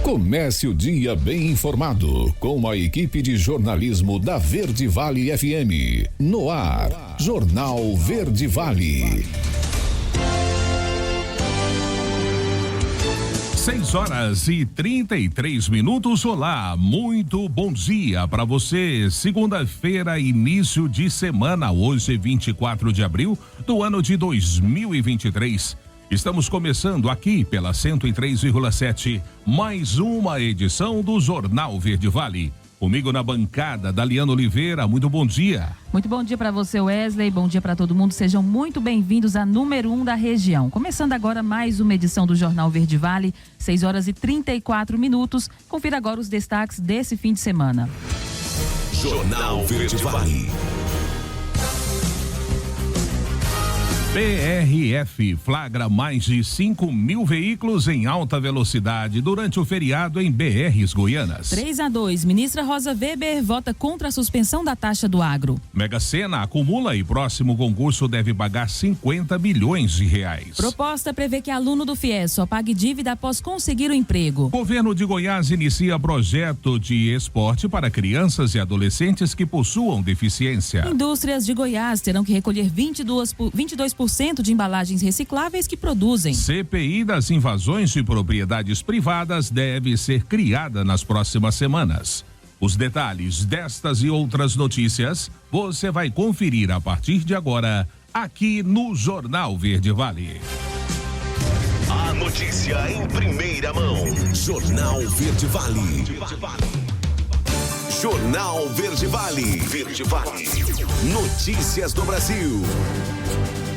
Comece o dia bem informado com a equipe de jornalismo da Verde Vale FM. No ar, Jornal Verde Vale. 6h33. Olá, muito bom dia para você. Segunda-feira, início de semana, hoje 24 de abril do ano de 2023. Estamos começando aqui pela 103,7, mais uma edição do Jornal Verde Vale. Comigo na bancada, Daliana Oliveira, muito bom dia. Muito bom dia para você, Wesley, bom dia para todo mundo, sejam muito bem-vindos à número 1 da região. Começando agora mais uma edição do Jornal Verde Vale, 6h34. Confira agora os destaques desse fim de semana. Jornal Verde Vale. PRF flagra mais de 5.000 veículos em alta velocidade durante o feriado em BRs goianas. 3-2, ministra Rosa Weber vota contra a suspensão da taxa do agro. Mega Sena acumula e próximo concurso deve pagar 50 bilhões de reais. Proposta prevê que aluno do FIES só pague dívida após conseguir o emprego. Governo de Goiás inicia projeto de esporte para crianças e adolescentes que possuam deficiência. Indústrias de Goiás terão que recolher 22% de embalagens recicláveis que produzem. CPI das invasões de propriedades privadas deve ser criada nas próximas semanas. Os detalhes destas e outras notícias você vai conferir a partir de agora aqui no Jornal Verde Vale. A notícia em primeira mão. Jornal Verde Vale. Jornal Verde Vale. Verde Vale. Notícias do Brasil.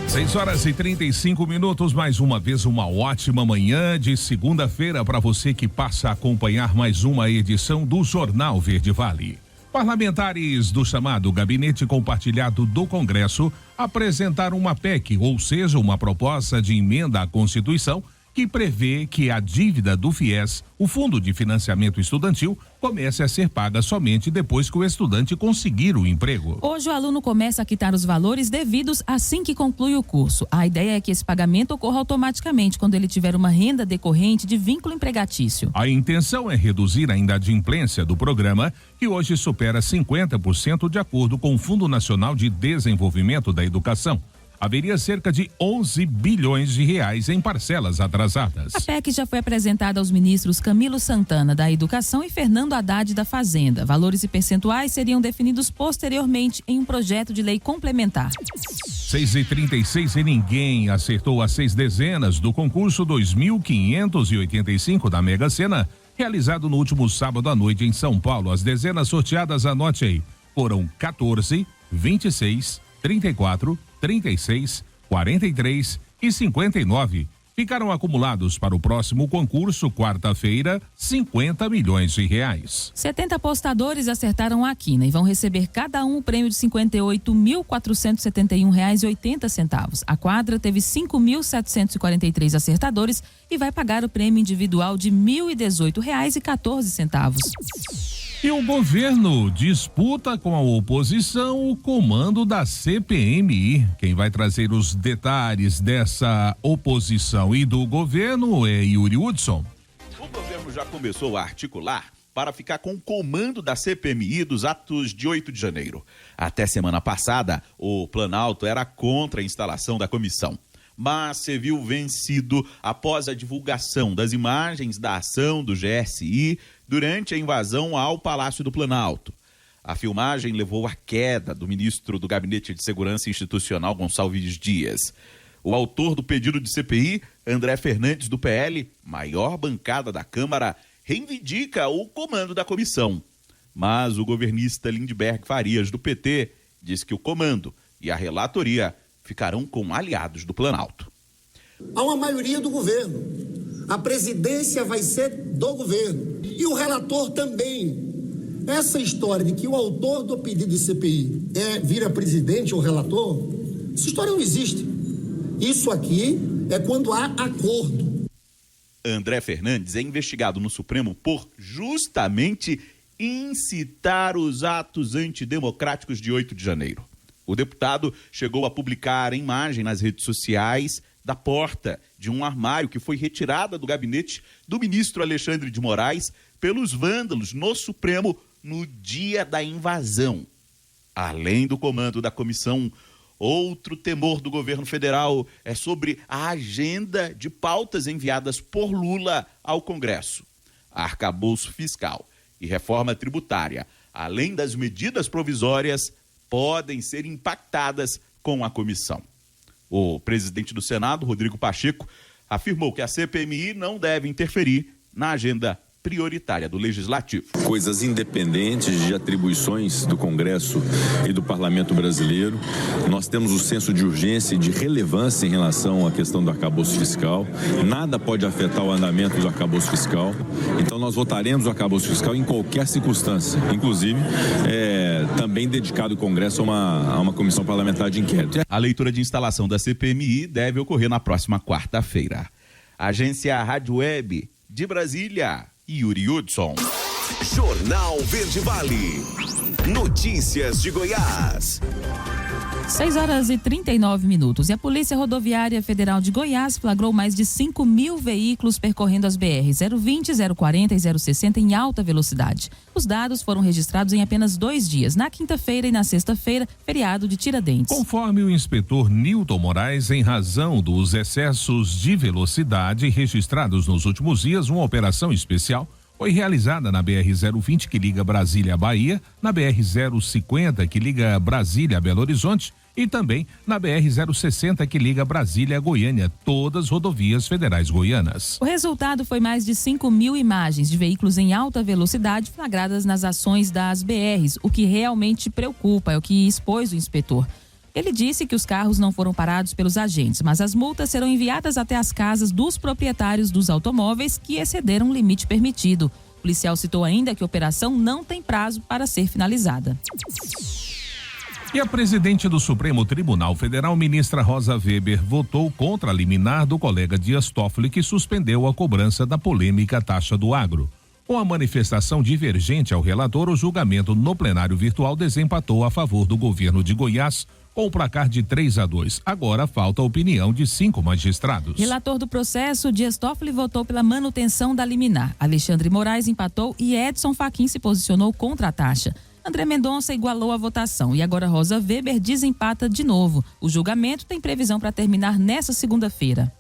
6h35, mais uma vez uma ótima manhã de segunda-feira para você que passa a acompanhar mais uma edição do Jornal Verde Vale. Parlamentares do chamado Gabinete Compartilhado do Congresso apresentaram uma PEC, ou seja, uma proposta de emenda à Constituição, que prevê que a dívida do FIES, o Fundo de Financiamento Estudantil, comece a ser paga somente depois que o estudante conseguir o emprego. Hoje o aluno começa a quitar os valores devidos assim que conclui o curso. A ideia é que esse pagamento ocorra automaticamente quando ele tiver uma renda decorrente de vínculo empregatício. A intenção é reduzir a inadimplência do programa, que hoje supera 50% de acordo com o Fundo Nacional de Desenvolvimento da Educação. Haveria cerca de 11 bilhões de reais em parcelas atrasadas. A PEC já foi apresentada aos ministros Camilo Santana, da Educação, e Fernando Haddad, da Fazenda. Valores e percentuais seriam definidos posteriormente em um projeto de lei complementar. 6h36 e ninguém acertou as 6 dezenas do concurso 2.585 da Mega Sena, realizado no último sábado à noite em São Paulo. As dezenas sorteadas, anote aí, foram 14, 26, 34, 36, 43 e 59. Ficaram acumulados para o próximo concurso, quarta-feira, 50 milhões de reais. 70 apostadores acertaram a quina e vão receber cada um o prêmio de R$ 58.471,80. A quadra teve 5.743 acertadores e vai pagar o prêmio individual de R$ 1.018,14. E o governo disputa com a oposição o comando da CPMI. Quem vai trazer os detalhes dessa oposição e do governo é Yuri Hudson. O governo já começou a articular para ficar com o comando da CPMI dos atos de 8 de janeiro. Até semana passada, o Planalto era contra a instalação da comissão, mas se viu vencido após a divulgação das imagens da ação do GSI durante a invasão ao Palácio do Planalto. A filmagem levou à queda do ministro do Gabinete de Segurança Institucional, Gonçalves Dias. O autor do pedido de CPI, André Fernandes, do PL, maior bancada da Câmara, reivindica o comando da comissão. Mas o governista Lindbergh Farias, do PT, diz que o comando e a relatoria ficarão com aliados do Planalto. Há uma maioria do governo. A presidência vai ser do governo. E o relator também. Essa história de que o autor do pedido de CPI vira presidente ou relator, essa história não existe. Isso aqui é quando há acordo. André Fernandes é investigado no Supremo por justamente incitar os atos antidemocráticos de 8 de janeiro. O deputado chegou a publicar imagem nas redes sociais da porta de um armário que foi retirada do gabinete do ministro Alexandre de Moraes pelos vândalos no Supremo no dia da invasão. Além do comando da comissão, outro temor do governo federal é sobre a agenda de pautas enviadas por Lula ao Congresso. Arcabouço fiscal e reforma tributária, além das medidas provisórias, podem ser impactadas com a comissão. O presidente do Senado, Rodrigo Pacheco, afirmou que a CPMI não deve interferir na agenda prioritária do Legislativo. Coisas independentes de atribuições do Congresso e do Parlamento brasileiro. Nós temos o senso de urgência e de relevância em relação à questão do arcabouço fiscal. Nada pode afetar o andamento do arcabouço fiscal. Então nós votaremos o arcabouço fiscal em qualquer circunstância, inclusive também dedicado o Congresso a uma comissão parlamentar de inquérito. A leitura de instalação da CPMI deve ocorrer na próxima quarta-feira. Agência Rádio Web de Brasília, Yuri Hudson. Jornal Verde Vale. Notícias de Goiás. 6h39. E a Polícia Rodoviária Federal de Goiás flagrou mais de 5.000 veículos percorrendo as BR 020, 040 e 060 em alta velocidade. Os dados foram registrados em apenas 2 dias, na quinta-feira e na sexta-feira, feriado de Tiradentes. Conforme o inspetor Nilton Moraes, em razão dos excessos de velocidade registrados nos últimos dias, uma operação especial foi realizada na BR-020, que liga Brasília a Bahia, na BR-050, que liga Brasília a Belo Horizonte, e também na BR-060, que liga Brasília a Goiânia, todas rodovias federais goianas. O resultado foi mais de 5.000 imagens de veículos em alta velocidade flagradas nas ações das BRs, o que realmente preocupa, é o que expôs o inspetor. Ele disse que os carros não foram parados pelos agentes, mas as multas serão enviadas até as casas dos proprietários dos automóveis que excederam o limite permitido. O policial citou ainda que a operação não tem prazo para ser finalizada. E a presidente do Supremo Tribunal Federal, ministra Rosa Weber, votou contra a liminar do colega Dias Toffoli, que suspendeu a cobrança da polêmica taxa do agro. Com a manifestação divergente ao relator, o julgamento no plenário virtual desempatou a favor do governo de Goiás, com o placar de 3-2. Agora falta a opinião de 5 magistrados. Relator do processo, Dias Toffoli votou pela manutenção da liminar. Alexandre Moraes empatou e Edson Fachin se posicionou contra a taxa. André Mendonça igualou a votação e agora Rosa Weber desempata de novo. O julgamento tem previsão para terminar nesta segunda-feira.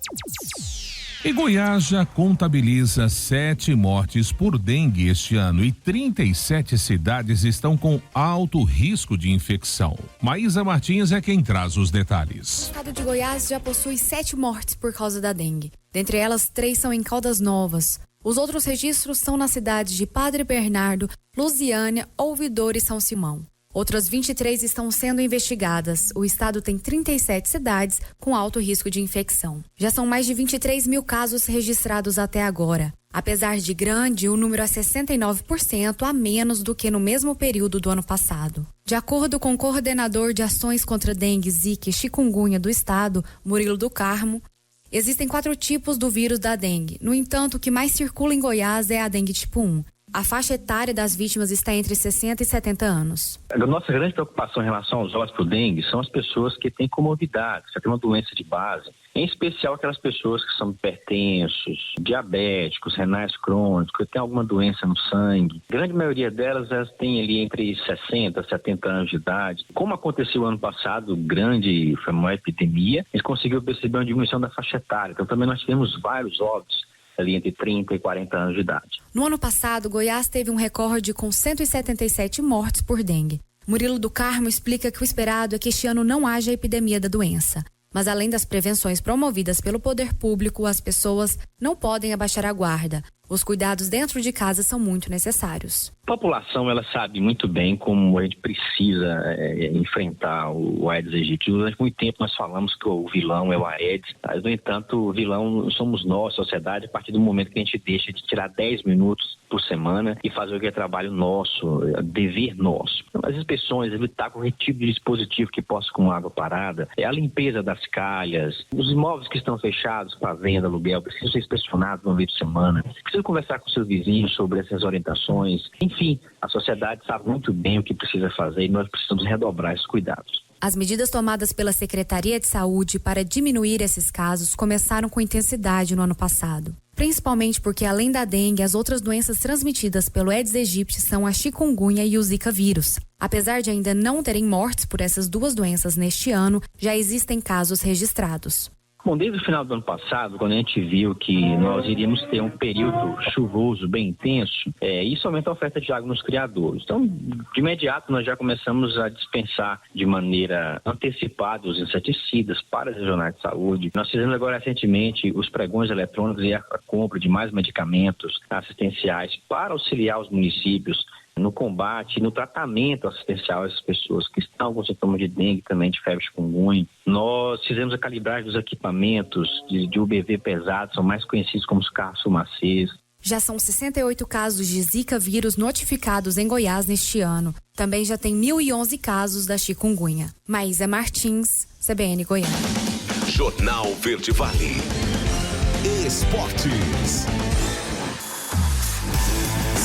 E Goiás já contabiliza 7 mortes por dengue este ano e 37 cidades estão com alto risco de infecção. Maísa Martins é quem traz os detalhes. O estado de Goiás já possui 7 mortes por causa da dengue. Dentre elas, 3 são em Caldas Novas. Os outros registros são nas cidades de Padre Bernardo, Lusiânia, Ouvidor e São Simão. Outras 23 estão sendo investigadas. O estado tem 37 cidades com alto risco de infecção. Já são mais de 23 mil casos registrados até agora. Apesar de grande, o número é 69% a menos do que no mesmo período do ano passado. De acordo com o coordenador de ações contra dengue, zika e chikungunya do estado, Murilo do Carmo, existem 4 tipos do vírus da dengue. No entanto, o que mais circula em Goiás é a dengue tipo 1. A faixa etária das vítimas está entre 60 e 70 anos. A nossa grande preocupação em relação aos óbitos por dengue são as pessoas que têm comorbidades, que têm uma doença de base, em especial aquelas pessoas que são hipertensos, diabéticos, renais crônicos, que têm alguma doença no sangue. A grande maioria delas têm ali entre 60 e 70 anos de idade. Como aconteceu ano passado, foi uma epidemia, eles conseguiram perceber uma diminuição da faixa etária. Então também nós tivemos vários óbitos ali entre 30 e 40 anos de idade. No ano passado, Goiás teve um recorde com 177 mortes por dengue. Murilo do Carmo explica que o esperado é que este ano não haja epidemia da doença. Mas além das prevenções promovidas pelo poder público, as pessoas não podem abaixar a guarda. Os cuidados dentro de casa são muito necessários. A população, ela sabe muito bem como a gente precisa enfrentar o Aedes aegypti. Durante muito tempo nós falamos que o vilão é o Aedes, mas, no entanto, o vilão somos nós, sociedade, a partir do momento que a gente deixa de tirar 10 minutos por semana e fazer o que é trabalho nosso, dever nosso. As inspeções, evitar qualquer tipo de dispositivo que possa com água parada, a limpeza das calhas, os imóveis que estão fechados para venda, aluguel, precisam ser inspecionados uma vez por semana. Precisa conversar com seus vizinhos sobre essas orientações. Enfim, a sociedade sabe muito bem o que precisa fazer e nós precisamos redobrar esses cuidados. As medidas tomadas pela Secretaria de Saúde para diminuir esses casos começaram com intensidade no ano passado. Principalmente porque, além da dengue, as outras doenças transmitidas pelo Aedes aegypti são a chikungunya e o Zika vírus. Apesar de ainda não terem mortes por essas duas doenças neste ano, já existem casos registrados. Bom, desde o final do ano passado, quando a gente viu que nós iríamos ter um período chuvoso bem intenso, isso aumenta a oferta de água nos criadouros. Então, de imediato, nós já começamos a dispensar de maneira antecipada os inseticidas para as regionais de saúde. Nós fizemos agora recentemente os pregões eletrônicos e a compra de mais medicamentos assistenciais para auxiliar os municípios no combate, no tratamento assistencial dessas pessoas que estão com sintomas de dengue, também de febre chikungunya. Nós fizemos a calibragem dos equipamentos de UBV pesado, são mais conhecidos como os carros fumacês. Já são 68 casos de Zika vírus notificados em Goiás neste ano. Também já tem 1.011 casos da chikungunya. Maísa Martins, CBN Goiânia. Jornal Verde Vale. Esportes.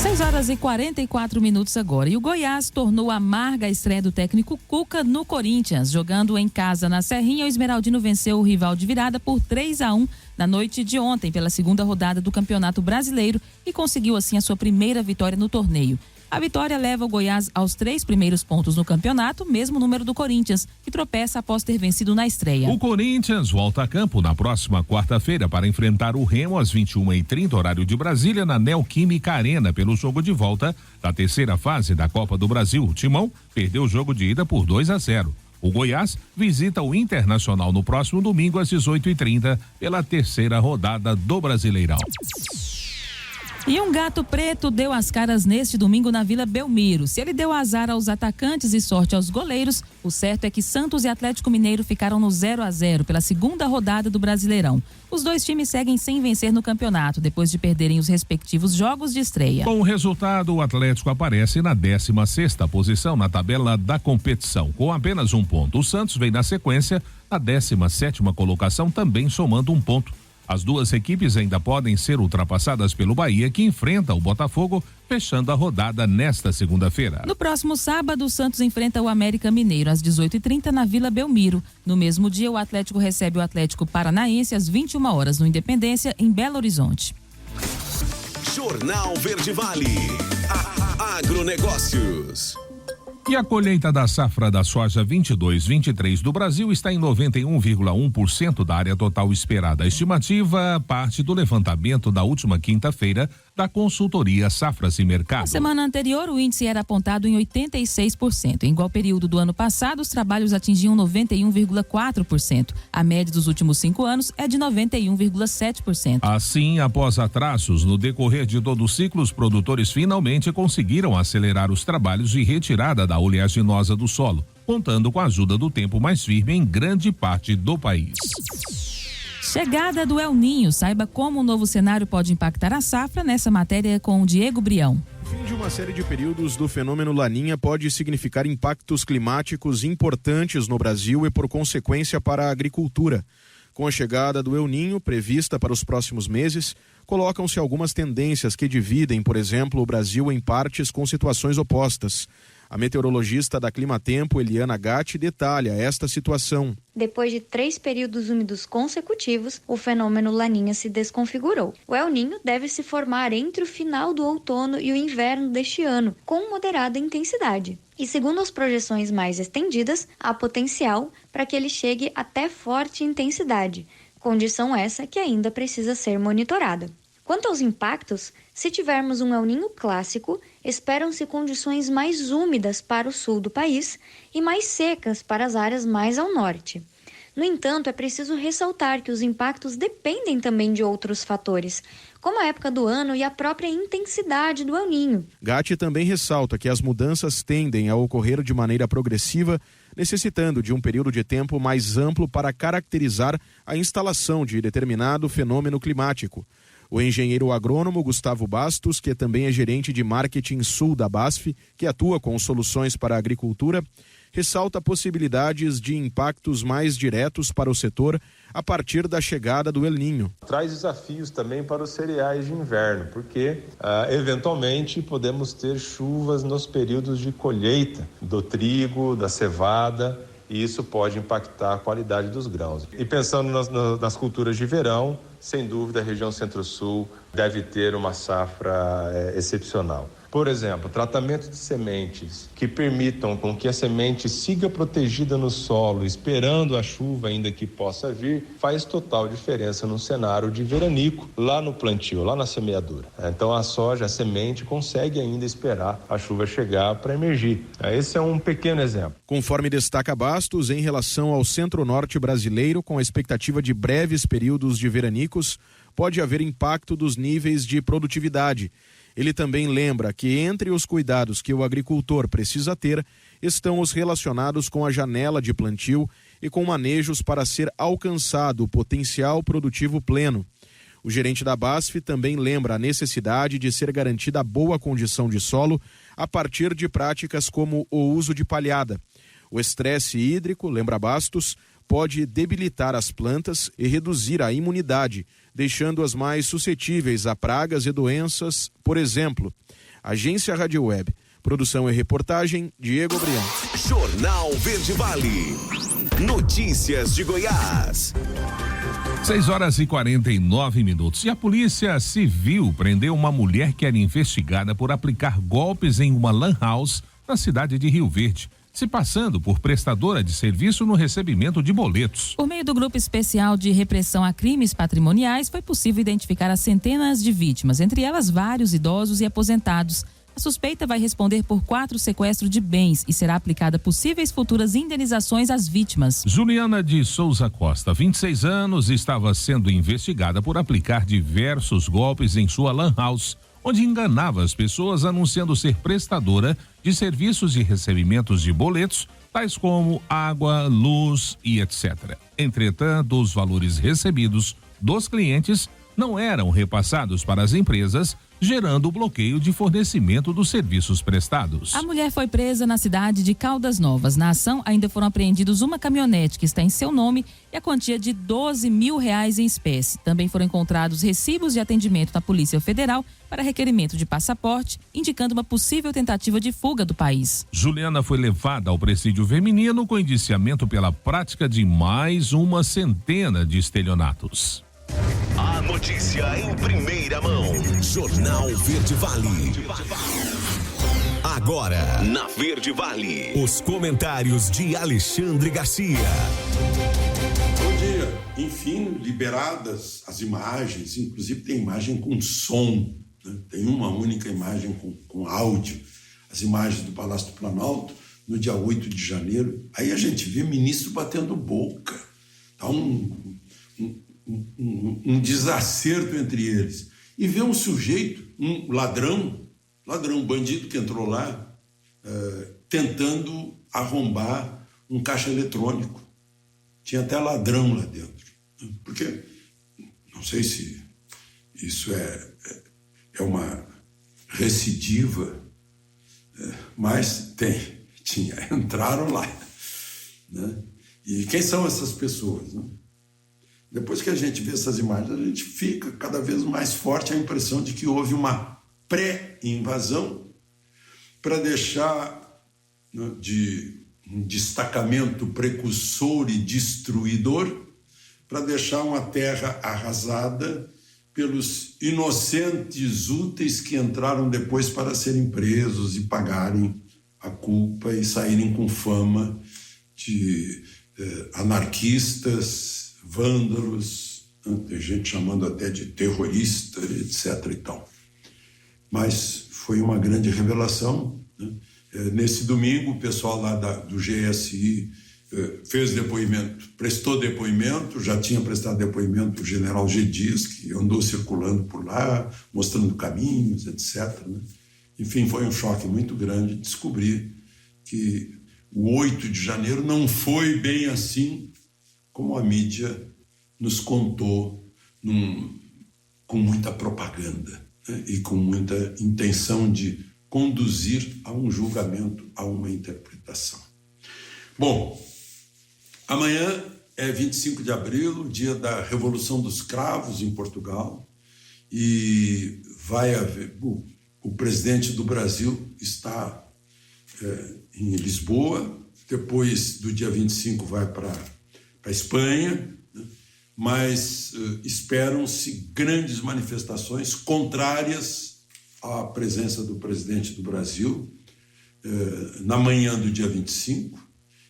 6h44 agora. E o Goiás tornou amarga a estreia do técnico Cuca no Corinthians. Jogando em casa na Serrinha, o Esmeraldino venceu o rival de virada por 3-1 na noite de ontem, pela segunda rodada do Campeonato Brasileiro, e conseguiu assim a sua primeira vitória no torneio. A vitória leva o Goiás aos 3 primeiros pontos no campeonato, mesmo número do Corinthians, que tropeça após ter vencido na estreia. O Corinthians volta a campo na próxima quarta-feira para enfrentar o Remo às 21h30, horário de Brasília, na Neoquímica Arena, pelo jogo de volta da terceira fase da Copa do Brasil. O Timão perdeu o jogo de ida por 2-0. O Goiás visita o Internacional no próximo domingo às 18h30 pela terceira rodada do Brasileirão. E um gato preto deu as caras neste domingo na Vila Belmiro. Se ele deu azar aos atacantes e sorte aos goleiros, o certo é que Santos e Atlético Mineiro ficaram no 0-0 pela segunda rodada do Brasileirão. Os dois times seguem sem vencer no campeonato, depois de perderem os respectivos jogos de estreia. Com o resultado, o Atlético aparece na 16ª posição na tabela da competição, com apenas 1 ponto. O Santos vem na sequência, na 17ª colocação, também somando 1 ponto. As duas equipes ainda podem ser ultrapassadas pelo Bahia, que enfrenta o Botafogo, fechando a rodada nesta segunda-feira. No próximo sábado, o Santos enfrenta o América Mineiro às 18h30 na Vila Belmiro. No mesmo dia, o Atlético recebe o Atlético Paranaense às 21h no Independência, em Belo Horizonte. Jornal Verde Vale. Agronegócios. E a colheita da safra da soja 22-23 do Brasil está em 91,1% da área total esperada. A estimativa parte do levantamento da última quinta-feira da consultoria Safras e Mercado. Na semana anterior, o índice era apontado em 86%. Em igual período do ano passado, os trabalhos atingiam 91,4%. A média dos últimos 5 anos é de 91,7%. Assim, após atrasos no decorrer de todo o ciclo, os produtores finalmente conseguiram acelerar os trabalhos de retirada da oleaginosa do solo, contando com a ajuda do tempo mais firme em grande parte do país. Chegada do El Ninho. Saiba como o novo cenário pode impactar a safra nessa matéria com o Diego Brião. O fim de uma série de períodos do fenômeno Laninha pode significar impactos climáticos importantes no Brasil e, por consequência, para a agricultura. Com a chegada do El Ninho, prevista para os próximos meses, colocam-se algumas tendências que dividem, por exemplo, o Brasil em partes com situações opostas. A meteorologista da Climatempo, Eliana Gatti, detalha esta situação. Depois de 3 períodos úmidos consecutivos, o fenômeno Laninha se desconfigurou. O El Ninho deve se formar entre o final do outono e o inverno deste ano, com moderada intensidade. E segundo as projeções mais estendidas, há potencial para que ele chegue até forte intensidade, condição essa que ainda precisa ser monitorada. Quanto aos impactos, se tivermos um El Ninho clássico, esperam-se condições mais úmidas para o sul do país e mais secas para as áreas mais ao norte. No entanto, é preciso ressaltar que os impactos dependem também de outros fatores, como a época do ano e a própria intensidade do El Ninho. Gatti também ressalta que as mudanças tendem a ocorrer de maneira progressiva, necessitando de um período de tempo mais amplo para caracterizar a instalação de determinado fenômeno climático. O engenheiro agrônomo Gustavo Bastos, que também é gerente de marketing sul da BASF, que atua com soluções para a agricultura, ressalta possibilidades de impactos mais diretos para o setor a partir da chegada do El Ninho. Traz desafios também para os cereais de inverno, porque eventualmente podemos ter chuvas nos períodos de colheita do trigo, da cevada e isso pode impactar a qualidade dos grãos. E pensando nas culturas de verão, sem dúvida a região Centro-Sul deve ter uma safra excepcional. Por exemplo, tratamento de sementes que permitam com que a semente siga protegida no solo, esperando a chuva ainda que possa vir, faz total diferença no cenário de veranico, lá no plantio, lá na semeadura. Então a soja, a semente, consegue ainda esperar a chuva chegar para emergir. Esse é um pequeno exemplo. Conforme destaca Bastos, em relação ao centro-norte brasileiro, com a expectativa de breves períodos de veranicos, pode haver impacto dos níveis de produtividade. Ele também lembra que entre os cuidados que o agricultor precisa ter estão os relacionados com a janela de plantio e com manejos para ser alcançado o potencial produtivo pleno. O gerente da BASF também lembra a necessidade de ser garantida boa condição de solo a partir de práticas como o uso de palhada. O estresse hídrico, lembra Bastos, pode debilitar as plantas e reduzir a imunidade, deixando-as mais suscetíveis a pragas e doenças, por exemplo. Agência Rádio Web. Produção e reportagem, Diego Brião. Jornal Verde Vale. Notícias de Goiás. 6h49. E a Polícia Civil prendeu uma mulher que era investigada por aplicar golpes em uma lan house na cidade de Rio Verde, se passando por prestadora de serviço no recebimento de boletos. Por meio do Grupo Especial de Repressão a Crimes Patrimoniais, foi possível identificar as centenas de vítimas, entre elas vários idosos e aposentados. A suspeita vai responder por 4 sequestros de bens e será aplicada possíveis futuras indenizações às vítimas. Juliana de Souza Costa, 26 anos, estava sendo investigada por aplicar diversos golpes em sua lan house, onde enganava as pessoas anunciando ser prestadora de serviços de recebimentos de boletos, tais como água, luz e etc. Entretanto, os valores recebidos dos clientes não eram repassados para as empresas, gerando o bloqueio de fornecimento dos serviços prestados. A mulher foi presa na cidade de Caldas Novas. Na ação, ainda foram apreendidos uma caminhonete que está em seu nome e a quantia de R$12 mil em espécie. Também foram encontrados recibos de atendimento da Polícia Federal para requerimento de passaporte, indicando uma possível tentativa de fuga do país. Juliana foi levada ao presídio feminino com indiciamento pela prática de mais uma centena de estelionatos. A notícia em primeira mão. Jornal Verde Vale. Agora, na Verde Vale, os comentários de Alexandre Garcia. Bom dia. Enfim, liberadas as imagens, inclusive tem imagem com som, né? Tem uma única imagem com áudio, as imagens do Palácio do Planalto, no dia 8 de janeiro. Aí a gente vê ministro batendo boca. Tá um desacerto entre eles. E vê um sujeito, um ladrão, bandido que entrou lá, tentando arrombar um caixa eletrônico. Tinha até ladrão lá dentro. Porque, não sei se isso é uma recidiva, mas entraram lá. Né? E quem são essas pessoas, né? Depois que a gente vê essas imagens, a gente fica cada vez mais forte a impressão de que houve uma pré-invasão para deixar, né, de um destacamento precursor e destruidor, para deixar uma terra arrasada pelos inocentes úteis que entraram depois para serem presos e pagarem a culpa e saírem com fama de anarquistas, vândalos, tem gente chamando até de terrorista, etc. e tal. Mas foi uma grande revelação, né? Nesse domingo, o pessoal lá do GSI fez depoimento, prestou depoimento, já tinha prestado depoimento o general G. Dias, que andou circulando por lá, mostrando caminhos, etc. Né? Enfim, foi um choque muito grande descobrir que o 8 de janeiro não foi bem assim como a mídia nos contou, com muita propaganda, né? E com muita intenção de conduzir a um julgamento, a uma interpretação. Bom, amanhã é 25 de abril, dia da Revolução dos Cravos em Portugal, e vai haver... O presidente do Brasil está em Lisboa, depois do dia 25 vai para a Espanha, né? Mas esperam-se grandes manifestações contrárias à presença do presidente do Brasil na manhã do dia 25,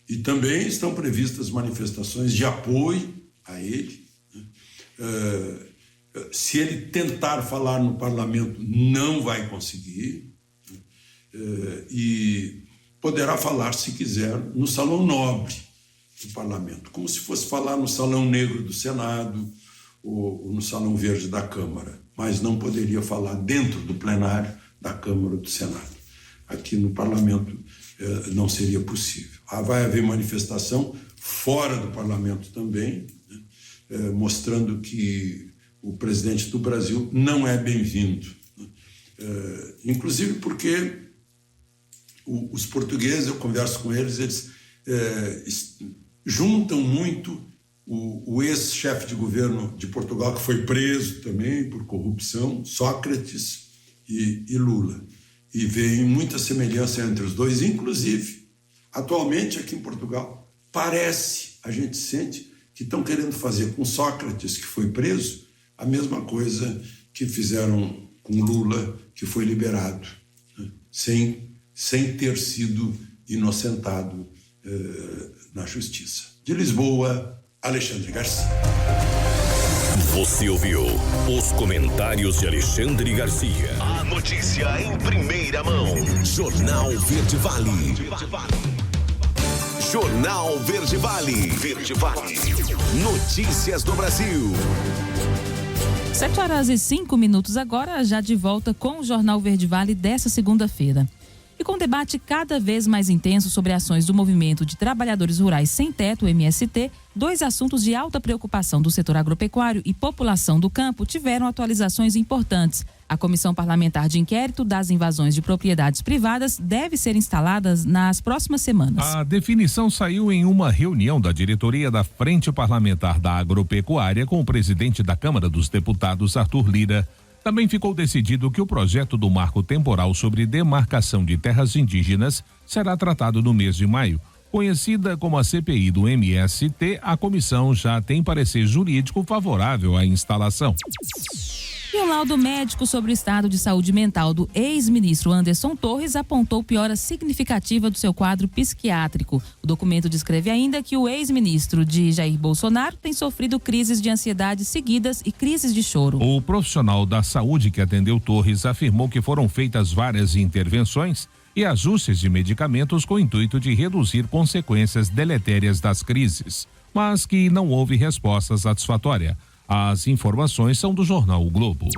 e também estão previstas manifestações de apoio a ele. Se ele tentar falar no parlamento, não vai conseguir, e poderá falar, se quiser, no Salão Nobre do parlamento, como se fosse falar no Salão Negro do Senado ou no Salão Verde da Câmara, mas não poderia falar dentro do plenário da Câmara ou do Senado. Aqui no parlamento não seria possível. Vai haver manifestação fora do parlamento também, né, mostrando que o presidente do Brasil não é bem-vindo. Inclusive porque os portugueses, eu converso com eles, eles juntam muito o ex-chefe de governo de Portugal, que foi preso também por corrupção, Sócrates e Lula. E veem muita semelhança entre os dois, inclusive, atualmente aqui em Portugal, a gente sente que estão querendo fazer com Sócrates, que foi preso, a mesma coisa que fizeram com Lula, que foi liberado, né, sem ter sido inocentado na justiça. De Lisboa, Alexandre Garcia. Você ouviu os comentários de Alexandre Garcia. A notícia em primeira mão. Jornal Verde Vale. Jornal Verde Vale. Notícias do Brasil. 7h05 agora, já de volta com o Jornal Verde Vale dessa segunda-feira. E com debate cada vez mais intenso sobre ações do Movimento de Trabalhadores Rurais Sem Teto, MST, 2 assuntos de alta preocupação do setor agropecuário e população do campo tiveram atualizações importantes. A Comissão Parlamentar de Inquérito das Invasões de Propriedades Privadas deve ser instalada nas próximas semanas. A definição saiu em uma reunião da diretoria da Frente Parlamentar da Agropecuária com o presidente da Câmara dos Deputados, Arthur Lira. Também ficou decidido que o projeto do marco temporal sobre demarcação de terras indígenas será tratado no mês de maio. Conhecida como a CPI do MST, a comissão já tem parecer jurídico favorável à instalação. E um laudo médico sobre o estado de saúde mental do ex-ministro Anderson Torres apontou piora significativa do seu quadro psiquiátrico. O documento descreve ainda que o ex-ministro de Jair Bolsonaro tem sofrido crises de ansiedade seguidas e crises de choro. O profissional da saúde que atendeu Torres afirmou que foram feitas várias intervenções e ajustes de medicamentos com o intuito de reduzir consequências deletérias das crises, mas que não houve resposta satisfatória. As informações são do jornal O Globo.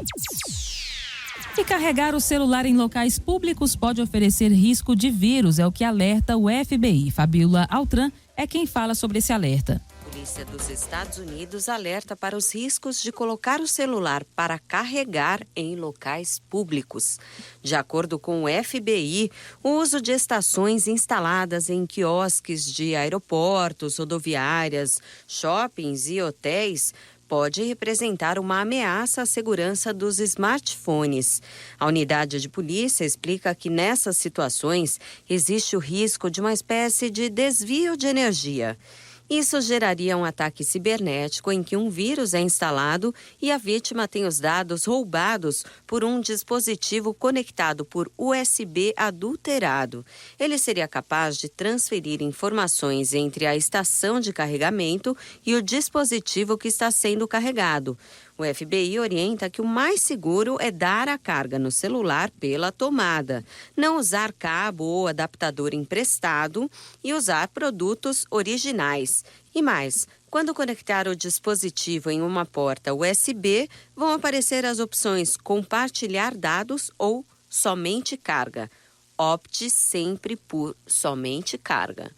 E carregar o celular em locais públicos pode oferecer risco de vírus, é o que alerta o FBI. Fabiola Altran é quem fala sobre esse alerta. A polícia dos Estados Unidos alerta para os riscos de colocar o celular para carregar em locais públicos. De acordo com o FBI, o uso de estações instaladas em quiosques de aeroportos, rodoviárias, shoppings e hotéis pode representar uma ameaça à segurança dos smartphones. A unidade de polícia explica que nessas situações existe o risco de uma espécie de desvio de energia. Isso geraria um ataque cibernético em que um vírus é instalado e a vítima tem os dados roubados por um dispositivo conectado por USB adulterado. Ele seria capaz de transferir informações entre a estação de carregamento e o dispositivo que está sendo carregado. O FBI orienta que o mais seguro é dar a carga no celular pela tomada, não usar cabo ou adaptador emprestado e usar produtos originais. E mais, quando conectar o dispositivo em uma porta USB, vão aparecer as opções compartilhar dados ou somente carga. Opte sempre por somente carga.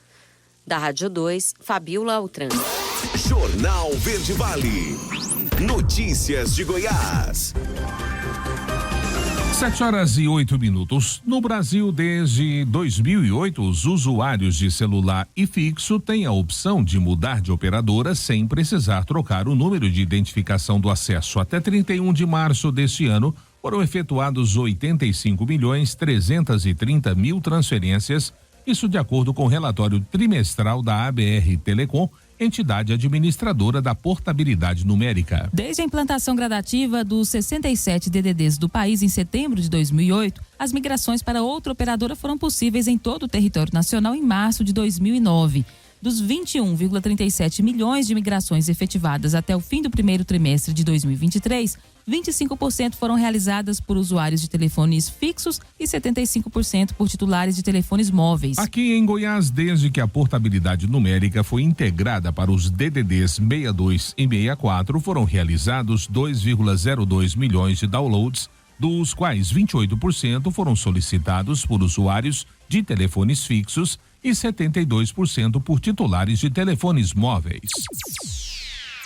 Da Rádio 2, Fabiola Altran. Jornal Verde Vale. Notícias de Goiás. 7h08. No Brasil, desde 2008, os usuários de celular e fixo têm a opção de mudar de operadora sem precisar trocar o número de identificação do acesso. Até 31 de março deste ano, foram efetuados 85.330.000 transferências Isso de acordo com o relatório trimestral da ABR Telecom, entidade administradora da portabilidade numérica. Desde a implantação gradativa dos 67 DDDs do país em setembro de 2008, as migrações para outra operadora foram possíveis em todo o território nacional em março de 2009. Dos 21,37 milhões de migrações efetivadas até o fim do primeiro trimestre de 2023, 25% foram realizadas por usuários de telefones fixos e 75% por titulares de telefones móveis. Aqui em Goiás, desde que a portabilidade numérica foi integrada para os DDDs 62 e 64, foram realizados 2,02 milhões de downloads, dos quais 28% foram solicitados por usuários de telefones fixos e 72% por titulares de telefones móveis.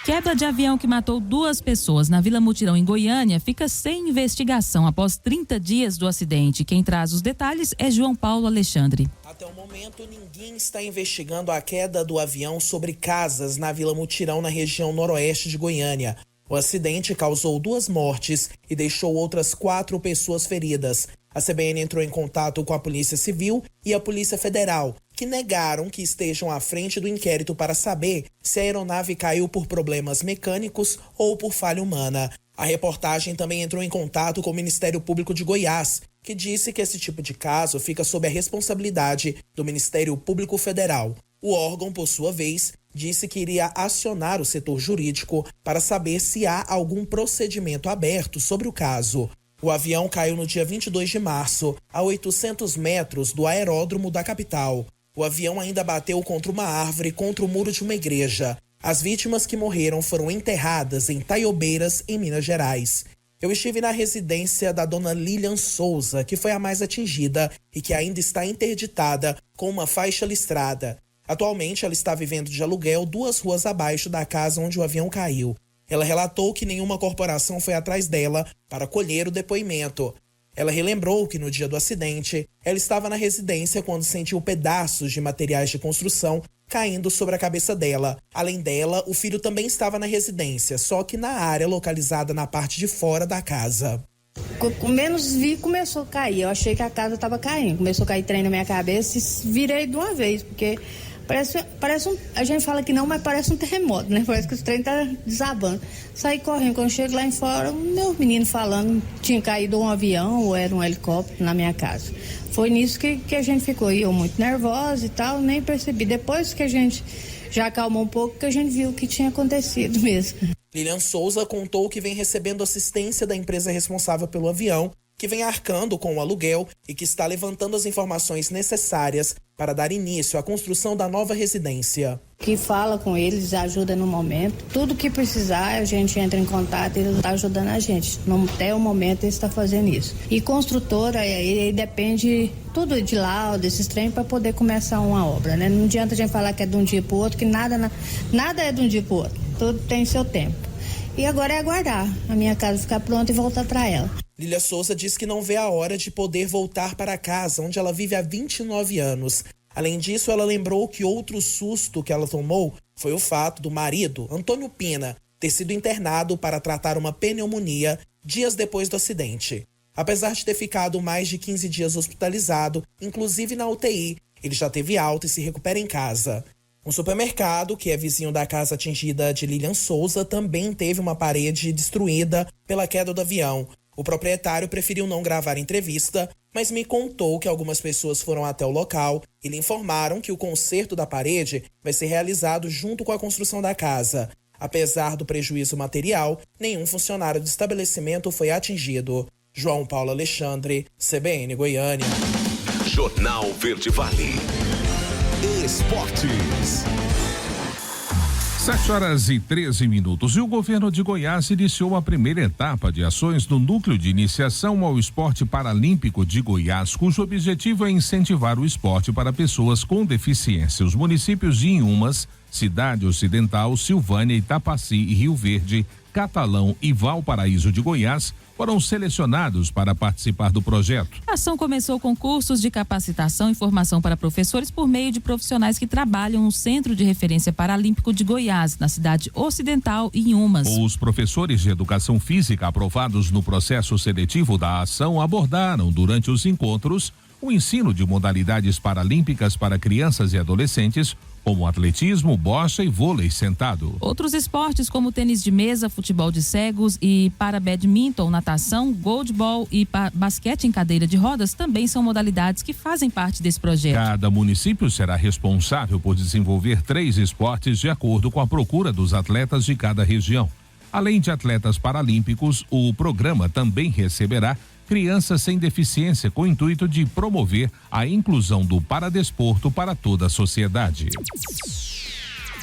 Queda de avião que matou 2 pessoas na Vila Mutirão, em Goiânia, fica sem investigação após 30 dias do acidente. Quem traz os detalhes é João Paulo Alexandre. Até o momento, ninguém está investigando a queda do avião sobre casas na Vila Mutirão, na região noroeste de Goiânia. O acidente causou 2 mortes e deixou outras 4 pessoas feridas. A CBN entrou em contato com a Polícia Civil e a Polícia Federal, que negaram que estejam à frente do inquérito para saber se a aeronave caiu por problemas mecânicos ou por falha humana. A reportagem também entrou em contato com o Ministério Público de Goiás, que disse que esse tipo de caso fica sob a responsabilidade do Ministério Público Federal. O órgão, por sua vez, disse que iria acionar o setor jurídico para saber se há algum procedimento aberto sobre o caso. O avião caiu no dia 22 de março, a 800 metros do aeródromo da capital. O avião ainda bateu contra uma árvore e contra o muro de uma igreja. As vítimas que morreram foram enterradas em Taiobeiras, em Minas Gerais. Eu estive na residência da dona Lilian Souza, que foi a mais atingida e que ainda está interditada com uma faixa listrada. Atualmente, ela está vivendo de aluguel 2 ruas abaixo da casa onde o avião caiu. Ela relatou que nenhuma corporação foi atrás dela para colher o depoimento. Ela relembrou que no dia do acidente, ela estava na residência quando sentiu pedaços de materiais de construção caindo sobre a cabeça dela. Além dela, o filho também estava na residência, só que na área localizada na parte de fora da casa. Menos vi, começou a cair. Eu achei que a casa estava caindo. Começou a cair trem na minha cabeça e virei de uma vez, porque parece a gente fala que não, mas parece um terremoto, né? Parece que o trem tá desabando. Saí correndo, quando chego lá em fora, meu menino falando tinha caído um avião ou era um helicóptero na minha casa. Foi nisso que a gente ficou. E eu muito nervosa e tal, nem percebi. Depois que a gente já acalmou um pouco, que a gente viu o que tinha acontecido mesmo. Lilian Souza contou que vem recebendo assistência da empresa responsável pelo avião, que vem arcando com o aluguel e que está levantando as informações necessárias para dar início à construção da nova residência. Que fala com eles, ajuda no momento. Tudo que precisar, a gente entra em contato e ele está ajudando a gente. Até o momento ele está fazendo isso. E construtora, aí depende tudo de laudo, desses trem, para poder começar uma obra, né? Não adianta a gente falar que é de um dia para o outro, que nada é de um dia para o outro. Tudo tem seu tempo. E agora é aguardar a minha casa ficar pronta e voltar para ela. Lilian Souza diz que não vê a hora de poder voltar para casa, onde ela vive há 29 anos. Além disso, ela lembrou que outro susto que ela tomou foi o fato do marido, Antônio Pina, ter sido internado para tratar uma pneumonia dias depois do acidente. Apesar de ter ficado mais de 15 dias hospitalizado, inclusive na UTI, ele já teve alta e se recupera em casa. Um supermercado, que é vizinho da casa atingida de Lilian Souza, também teve uma parede destruída pela queda do avião. O proprietário preferiu não gravar entrevista, mas me contou que algumas pessoas foram até o local e lhe informaram que o conserto da parede vai ser realizado junto com a construção da casa. Apesar do prejuízo material, nenhum funcionário do estabelecimento foi atingido. João Paulo Alexandre, CBN Goiânia. Jornal Verde Vale. Esportes. 7h13. E o governo de Goiás iniciou a primeira etapa de ações do Núcleo de Iniciação ao Esporte Paralímpico de Goiás, cujo objetivo é incentivar o esporte para pessoas com deficiência. Os municípios de Inhumas, Cidade Ocidental, Silvânia, Itapaci, Rio Verde, Catalão e Valparaíso de Goiás foram selecionados para participar do projeto. A ação começou com cursos de capacitação e formação para professores por meio de profissionais que trabalham no Centro de Referência Paralímpico de Goiás, na Cidade Ocidental e Inhumas. Os professores de educação física aprovados no processo seletivo da ação abordaram durante os encontros o ensino de modalidades paralímpicas para crianças e adolescentes, como atletismo, bocha e vôlei sentado. Outros esportes como tênis de mesa, futebol de cegos e para badminton, natação, goalball e basquete em cadeira de rodas também são modalidades que fazem parte desse projeto. Cada município será responsável por desenvolver 3 esportes de acordo com a procura dos atletas de cada região. Além de atletas paralímpicos, o programa também receberá crianças sem deficiência com o intuito de promover a inclusão do paradesporto para toda a sociedade.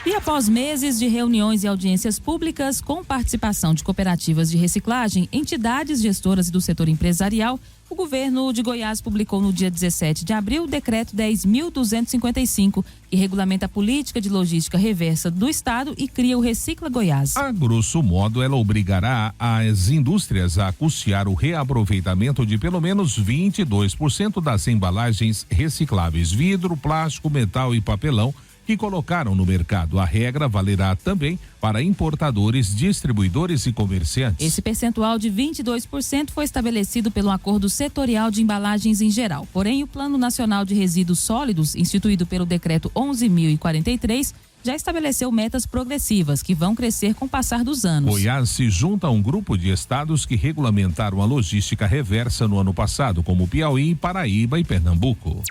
E após meses de reuniões e audiências públicas com participação de cooperativas de reciclagem, entidades gestoras e do setor empresarial, o governo de Goiás publicou no dia 17 de abril o decreto 10.255, que regulamenta a política de logística reversa do estado e cria o Recicla Goiás. A grosso modo, ela obrigará as indústrias a custear o reaproveitamento de pelo menos 22% das embalagens recicláveis, vidro, plástico, metal e papelão, que colocaram no mercado. A regra valerá também para importadores, distribuidores e comerciantes. Esse percentual de 22% foi estabelecido pelo Acordo Setorial de Embalagens em geral. Porém, o Plano Nacional de Resíduos Sólidos, instituído pelo Decreto 11.043, já estabeleceu metas progressivas que vão crescer com o passar dos anos. Goiás se junta a um grupo de estados que regulamentaram a logística reversa no ano passado, como Piauí, Paraíba e Pernambuco.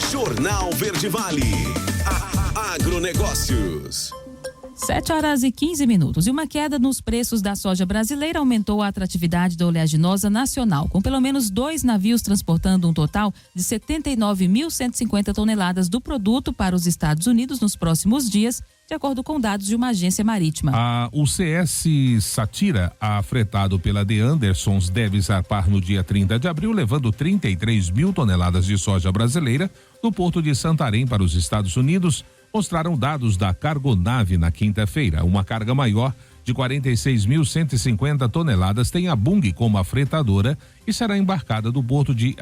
Jornal Verde Vale. Agronegócios. 7h15. E uma queda nos preços da soja brasileira aumentou a atratividade da oleaginosa nacional, com pelo menos 2 navios transportando um total de 79.150 toneladas do produto para os Estados Unidos nos próximos dias, de acordo com dados de uma agência marítima. O CS Satira, afretado pela The Andersons, deve zarpar no dia 30 de abril, levando 33 mil toneladas de soja brasileira do porto de Santarém para os Estados Unidos, mostraram dados da Cargonave na quinta-feira. Uma carga maior de 46.150 toneladas tem a Bunge como afretadora e será embarcada do porto de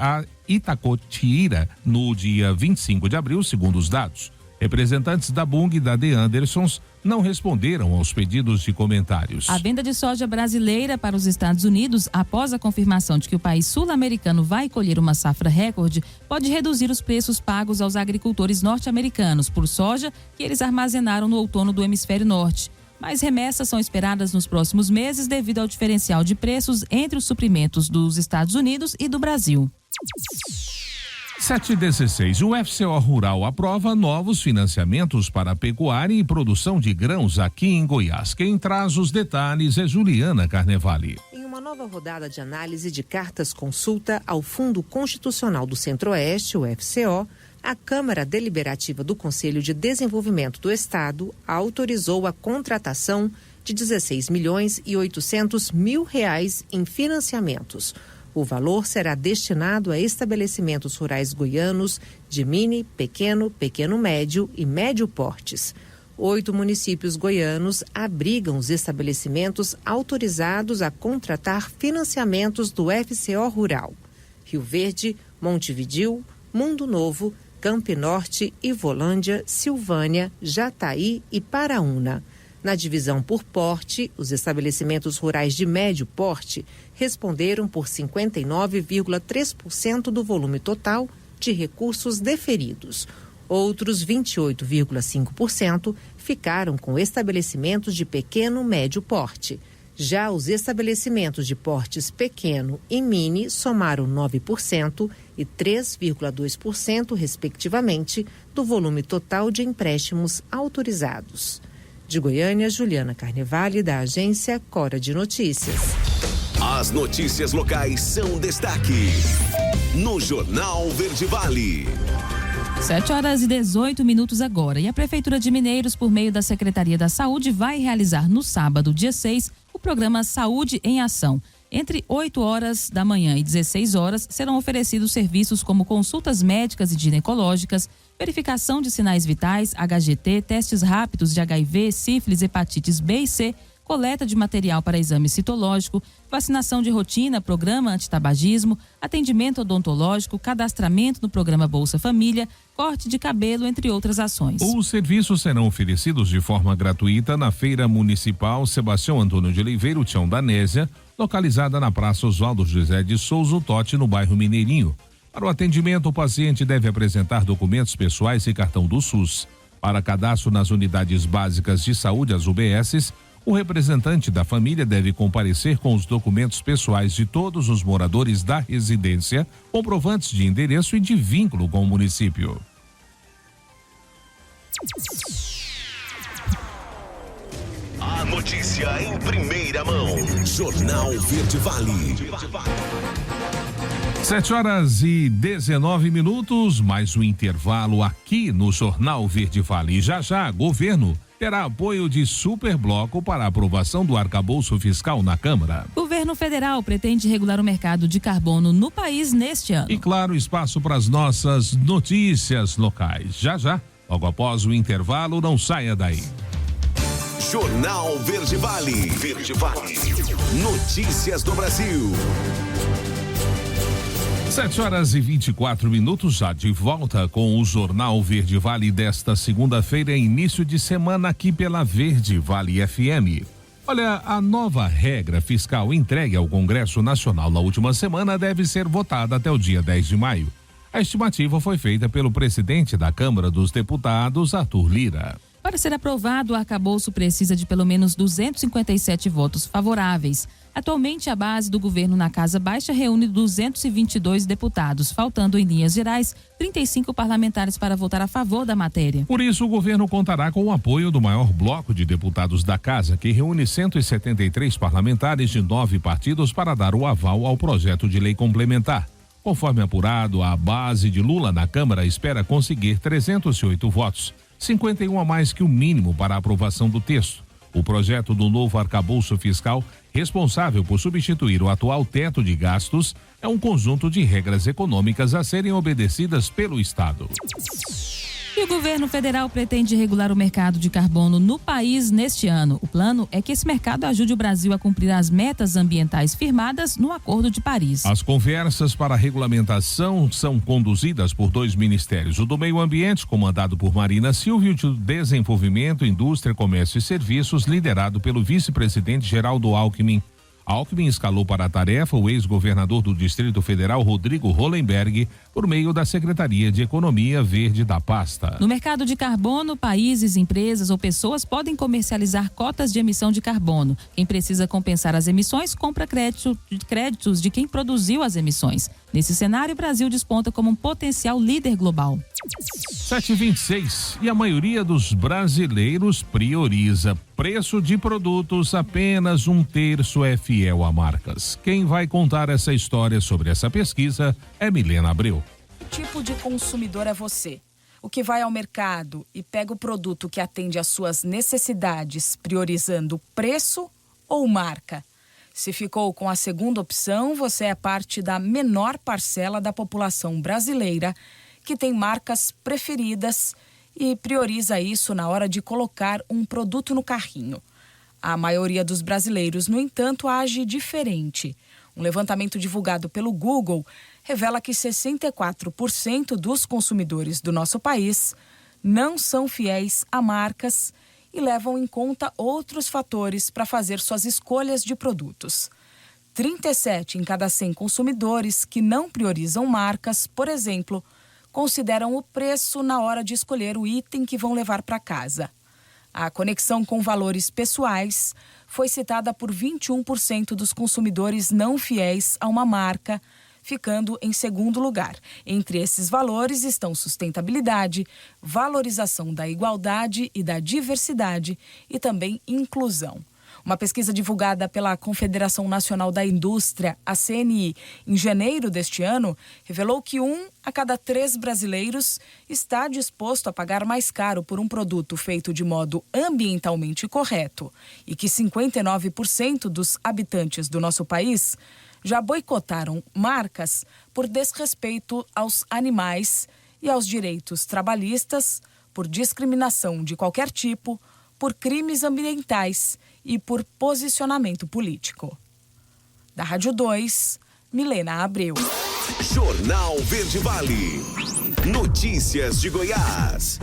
Itacoatiara no dia 25 de abril, segundo os dados. Representantes da Bunge e da The Andersons não responderam aos pedidos de comentários. A venda de soja brasileira para os Estados Unidos, após a confirmação de que o país sul-americano vai colher uma safra recorde, pode reduzir os preços pagos aos agricultores norte-americanos por soja que eles armazenaram no outono do hemisfério norte. Mas remessas são esperadas nos próximos meses devido ao diferencial de preços entre os suprimentos dos Estados Unidos e do Brasil. 7h16. O FCO Rural aprova novos financiamentos para pecuária e produção de grãos aqui em Goiás. Quem traz os detalhes é Juliana Carnevale. Em uma nova rodada de análise de cartas consulta ao Fundo Constitucional do Centro-Oeste, o FCO, a Câmara Deliberativa do Conselho de Desenvolvimento do Estado autorizou a contratação de R$16.800.000 em financiamentos. O valor será destinado a estabelecimentos rurais goianos de mini, pequeno, médio e médio portes. 8 municípios goianos abrigam os estabelecimentos autorizados a contratar financiamentos do FCO Rural: Rio Verde, Montevidéu, Mundo Novo, Campinorte, Ivolândia, Silvânia, Jataí e Paraúna. Na divisão por porte, os estabelecimentos rurais de médio porte responderam por 59,3% do volume total de recursos deferidos. Outros 28,5% ficaram com estabelecimentos de pequeno médio porte. Já os estabelecimentos de portes pequeno e mini somaram 9% e 3,2%, respectivamente, do volume total de empréstimos autorizados. De Goiânia, Juliana Carnevale, da agência Cora de Notícias. As notícias locais são destaque no Jornal Verde Vale. 7h18 agora. E a Prefeitura de Mineiros, por meio da Secretaria da Saúde, vai realizar no sábado, dia 6, o programa Saúde em Ação. Entre 8 horas da manhã e 16 horas, serão oferecidos serviços como consultas médicas e ginecológicas, verificação de sinais vitais, HGT, testes rápidos de HIV, sífilis, hepatites B e C, coleta de material para exame citológico, vacinação de rotina, programa antitabagismo, atendimento odontológico, cadastramento no programa Bolsa Família, corte de cabelo, entre outras ações. Os serviços serão oferecidos de forma gratuita na Feira Municipal Sebastião Antônio de Oliveira, Tião da Nésia, localizada na Praça Oswaldo José de Souza Totti, no bairro Mineirinho. Para o atendimento, o paciente deve apresentar documentos pessoais e cartão do SUS. Para cadastro nas unidades básicas de saúde, as UBSs, o representante da família deve comparecer com os documentos pessoais de todos os moradores da residência, comprovantes de endereço e de vínculo com o município. A notícia em primeira mão. Jornal Verde Vale. 7h19, mais um intervalo aqui no Jornal Verde Vale. Já, governo terá apoio de Superbloco para a aprovação do arcabouço fiscal na Câmara. O governo federal pretende regular o mercado de carbono no país neste ano. E claro, espaço para as nossas notícias locais. Já, logo após o intervalo, não saia daí. Jornal Verde Vale. Verde Vale. Notícias do Brasil. 7h24, já de volta com o Jornal Verde Vale desta segunda-feira, início de semana aqui pela Verde Vale FM. Olha, a nova regra fiscal entregue ao Congresso Nacional na última semana deve ser votada até o dia 10 de maio. A estimativa foi feita pelo presidente da Câmara dos Deputados, Arthur Lira. Para ser aprovado, o arcabouço precisa de pelo menos 257 votos favoráveis. Atualmente, a base do governo na Casa Baixa reúne 222 deputados, faltando, em linhas gerais, 35 parlamentares para votar a favor da matéria. Por isso, o governo contará com o apoio do maior bloco de deputados da Casa, que reúne 173 parlamentares de 9 partidos para dar o aval ao projeto de lei complementar. Conforme apurado, a base de Lula na Câmara espera conseguir 308 votos, 51 a mais que o mínimo para a aprovação do texto. O projeto do novo arcabouço fiscal, responsável por substituir o atual teto de gastos, é um conjunto de regras econômicas a serem obedecidas pelo Estado. E o governo federal pretende regular o mercado de carbono no país neste ano. O plano é que esse mercado ajude o Brasil a cumprir as metas ambientais firmadas no Acordo de Paris. As conversas para a regulamentação são conduzidas por 2 ministérios: o do Meio Ambiente, comandado por Marina Silva, e o de Desenvolvimento, Indústria, Comércio e Serviços, liderado pelo vice-presidente Geraldo Alckmin. Alckmin escalou para a tarefa o ex-governador do Distrito Federal, Rodrigo Hollenberg, por meio da Secretaria de Economia Verde da pasta. No mercado de carbono, países, empresas ou pessoas podem comercializar cotas de emissão de carbono. Quem precisa compensar as emissões compra créditos de quem produziu as emissões. Nesse cenário, o Brasil desponta como um potencial líder global. 7h26, e a maioria dos brasileiros prioriza preço de produtos, apenas 1/3 é fiel a marcas. Quem vai contar essa história sobre essa pesquisa é Milena Abreu. Que tipo de consumidor é você? O que vai ao mercado e pega o produto que atende às suas necessidades, priorizando preço ou marca? Se ficou com a segunda opção, você é parte da menor parcela da população brasileira que tem marcas preferidas e prioriza isso na hora de colocar um produto no carrinho. A maioria dos brasileiros, no entanto, age diferente. Um levantamento divulgado pelo Google revela que 64% dos consumidores do nosso país não são fiéis a marcas e levam em conta outros fatores para fazer suas escolhas de produtos. 37 em cada 100 consumidores que não priorizam marcas, por exemplo, consideram o preço na hora de escolher o item que vão levar para casa. A conexão com valores pessoais foi citada por 21% dos consumidores não fiéis a uma marca, ficando em segundo lugar. Entre esses valores estão sustentabilidade, valorização da igualdade e da diversidade e também inclusão. Uma pesquisa divulgada pela Confederação Nacional da Indústria, a CNI, em janeiro deste ano, revelou que 1 a cada 3 brasileiros está disposto a pagar mais caro por um produto feito de modo ambientalmente correto e que 59% dos habitantes do nosso país já boicotaram marcas por desrespeito aos animais e aos direitos trabalhistas, por discriminação de qualquer tipo, por crimes ambientais e por posicionamento político. Da Rádio 2, Milena Abreu. Jornal Verde Vale. Notícias de Goiás.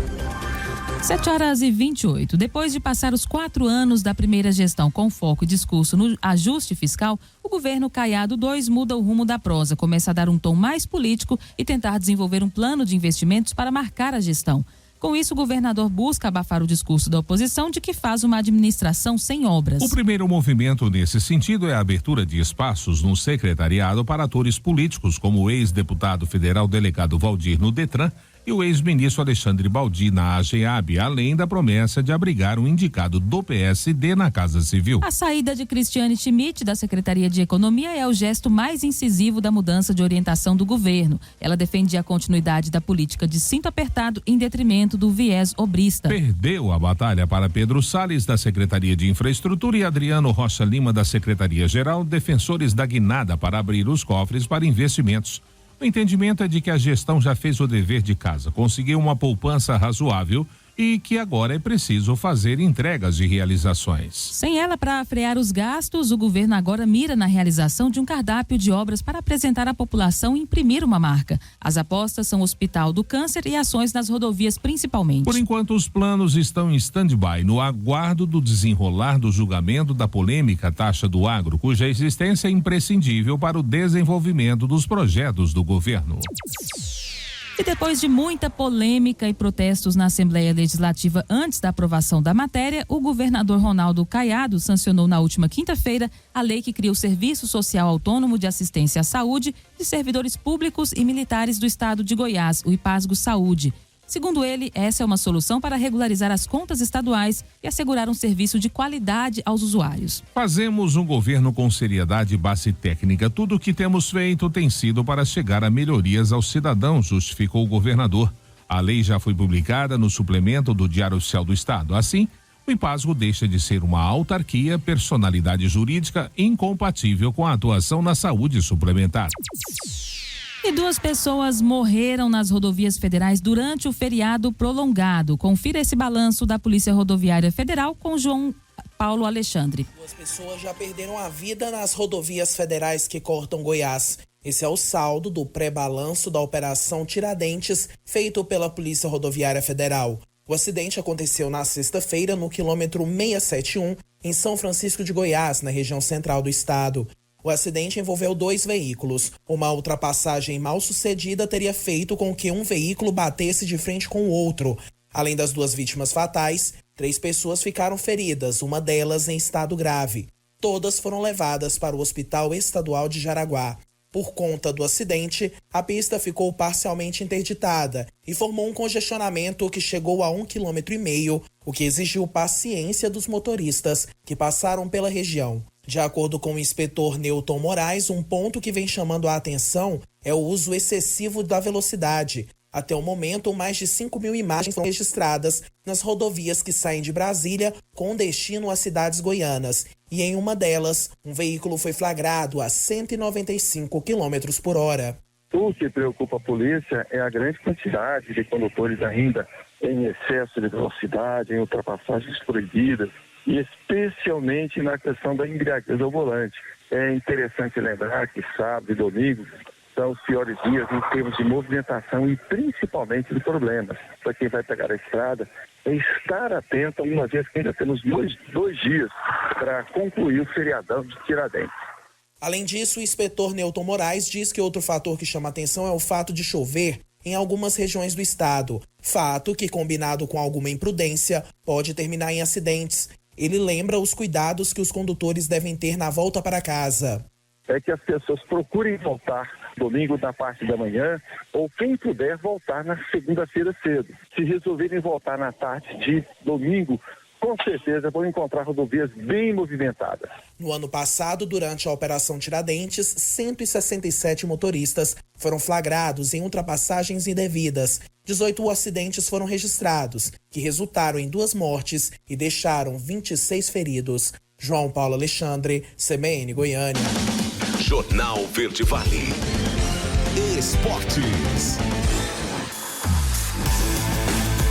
7h28. Depois de passar os 4 anos da primeira gestão com foco e discurso no ajuste fiscal, o governo Caiado II muda o rumo da prosa, começa a dar um tom mais político e tentar desenvolver um plano de investimentos para marcar a gestão. Com isso, o governador busca abafar o discurso da oposição de que faz uma administração sem obras. O primeiro movimento nesse sentido é a abertura de espaços no secretariado para atores políticos, como o ex-deputado federal delegado Valdir no Detran e o ex-ministro Alexandre Baldi na AGEAB, além da promessa de abrigar um indicado do PSD na Casa Civil. A saída de Cristiane Schmidt da Secretaria de Economia é o gesto mais incisivo da mudança de orientação do governo. Ela defende a continuidade da política de cinto apertado em detrimento do viés obrista. Perdeu a batalha para Pedro Salles da Secretaria de Infraestrutura e Adriano Rocha Lima da Secretaria-Geral, defensores da guinada para abrir os cofres para investimentos. O entendimento é de que a gestão já fez o dever de casa, conseguiu uma poupança razoável e que agora é preciso fazer entregas de realizações. Sem ela para frear os gastos, o governo agora mira na realização de um cardápio de obras para apresentar à população e imprimir uma marca. As apostas são Hospital do Câncer e ações nas rodovias principalmente. Por enquanto, os planos estão em stand-by, no aguardo do desenrolar do julgamento da polêmica taxa do agro, cuja existência é imprescindível para o desenvolvimento dos projetos do governo. E depois de muita polêmica e protestos na Assembleia Legislativa antes da aprovação da matéria, o governador Ronaldo Caiado sancionou na última quinta-feira a lei que cria o Serviço Social Autônomo de Assistência à Saúde de servidores públicos e militares do estado de Goiás, o IPASGO Saúde. Segundo ele, essa é uma solução para regularizar as contas estaduais e assegurar um serviço de qualidade aos usuários. Fazemos um governo com seriedade e base técnica. Tudo o que temos feito tem sido para chegar a melhorias aos cidadãos, justificou o governador. A lei já foi publicada no suplemento do Diário Oficial do Estado. Assim, o IPASGO deixa de ser uma autarquia, personalidade jurídica incompatível com a atuação na saúde suplementar. E 2 pessoas morreram nas rodovias federais durante o feriado prolongado. Confira esse balanço da Polícia Rodoviária Federal com João Paulo Alexandre. 2 pessoas já perderam a vida nas rodovias federais que cortam Goiás. Esse é o saldo do pré-balanço da Operação Tiradentes, feito pela Polícia Rodoviária Federal. O acidente aconteceu na sexta-feira no quilômetro 671, em São Francisco de Goiás, na região central do estado. O acidente envolveu 2 veículos. Uma ultrapassagem mal sucedida teria feito com que um veículo batesse de frente com o outro. Além das 2 vítimas fatais, 3 pessoas ficaram feridas, uma delas em estado grave. Todas foram levadas para o Hospital Estadual de Jaraguá. Por conta do acidente, a pista ficou parcialmente interditada e formou um congestionamento que chegou a 1,5 km, o que exigiu paciência dos motoristas que passaram pela região. De acordo com o inspetor Newton Moraes, um ponto que vem chamando a atenção é o uso excessivo da velocidade. Até o momento, mais de 5.000 imagens foram registradas nas rodovias que saem de Brasília com destino às cidades goianas. E em uma delas, um veículo foi flagrado a 195 km por hora. O que preocupa a polícia é a grande quantidade de condutores ainda em excesso de velocidade, em ultrapassagens proibidas, e especialmente na questão da embriaguez ao volante. É interessante lembrar que sábado e domingo são os piores dias em termos de movimentação e principalmente de problemas. Para quem vai pegar a estrada, é estar atento, uma vez que ainda temos dois dias para concluir o feriadão de Tiradentes. Além disso, o inspetor Newton Moraes diz que outro fator que chama atenção é o fato de chover em algumas regiões do estado. Fato que, combinado com alguma imprudência, pode terminar em acidentes. Ele lembra os cuidados que os condutores devem ter na volta para casa. É que as pessoas procurem voltar domingo na parte da manhã ou quem puder voltar na segunda-feira cedo. Se resolverem voltar na tarde de domingo, com certeza vão encontrar rodovias bem movimentadas. No ano passado, durante a Operação Tiradentes, 167 motoristas foram flagrados em ultrapassagens indevidas. 18 acidentes foram registrados, que resultaram em 2 mortes e deixaram 26 feridos. João Paulo Alexandre, CBN Goiânia. Jornal Verde Vale. Esportes.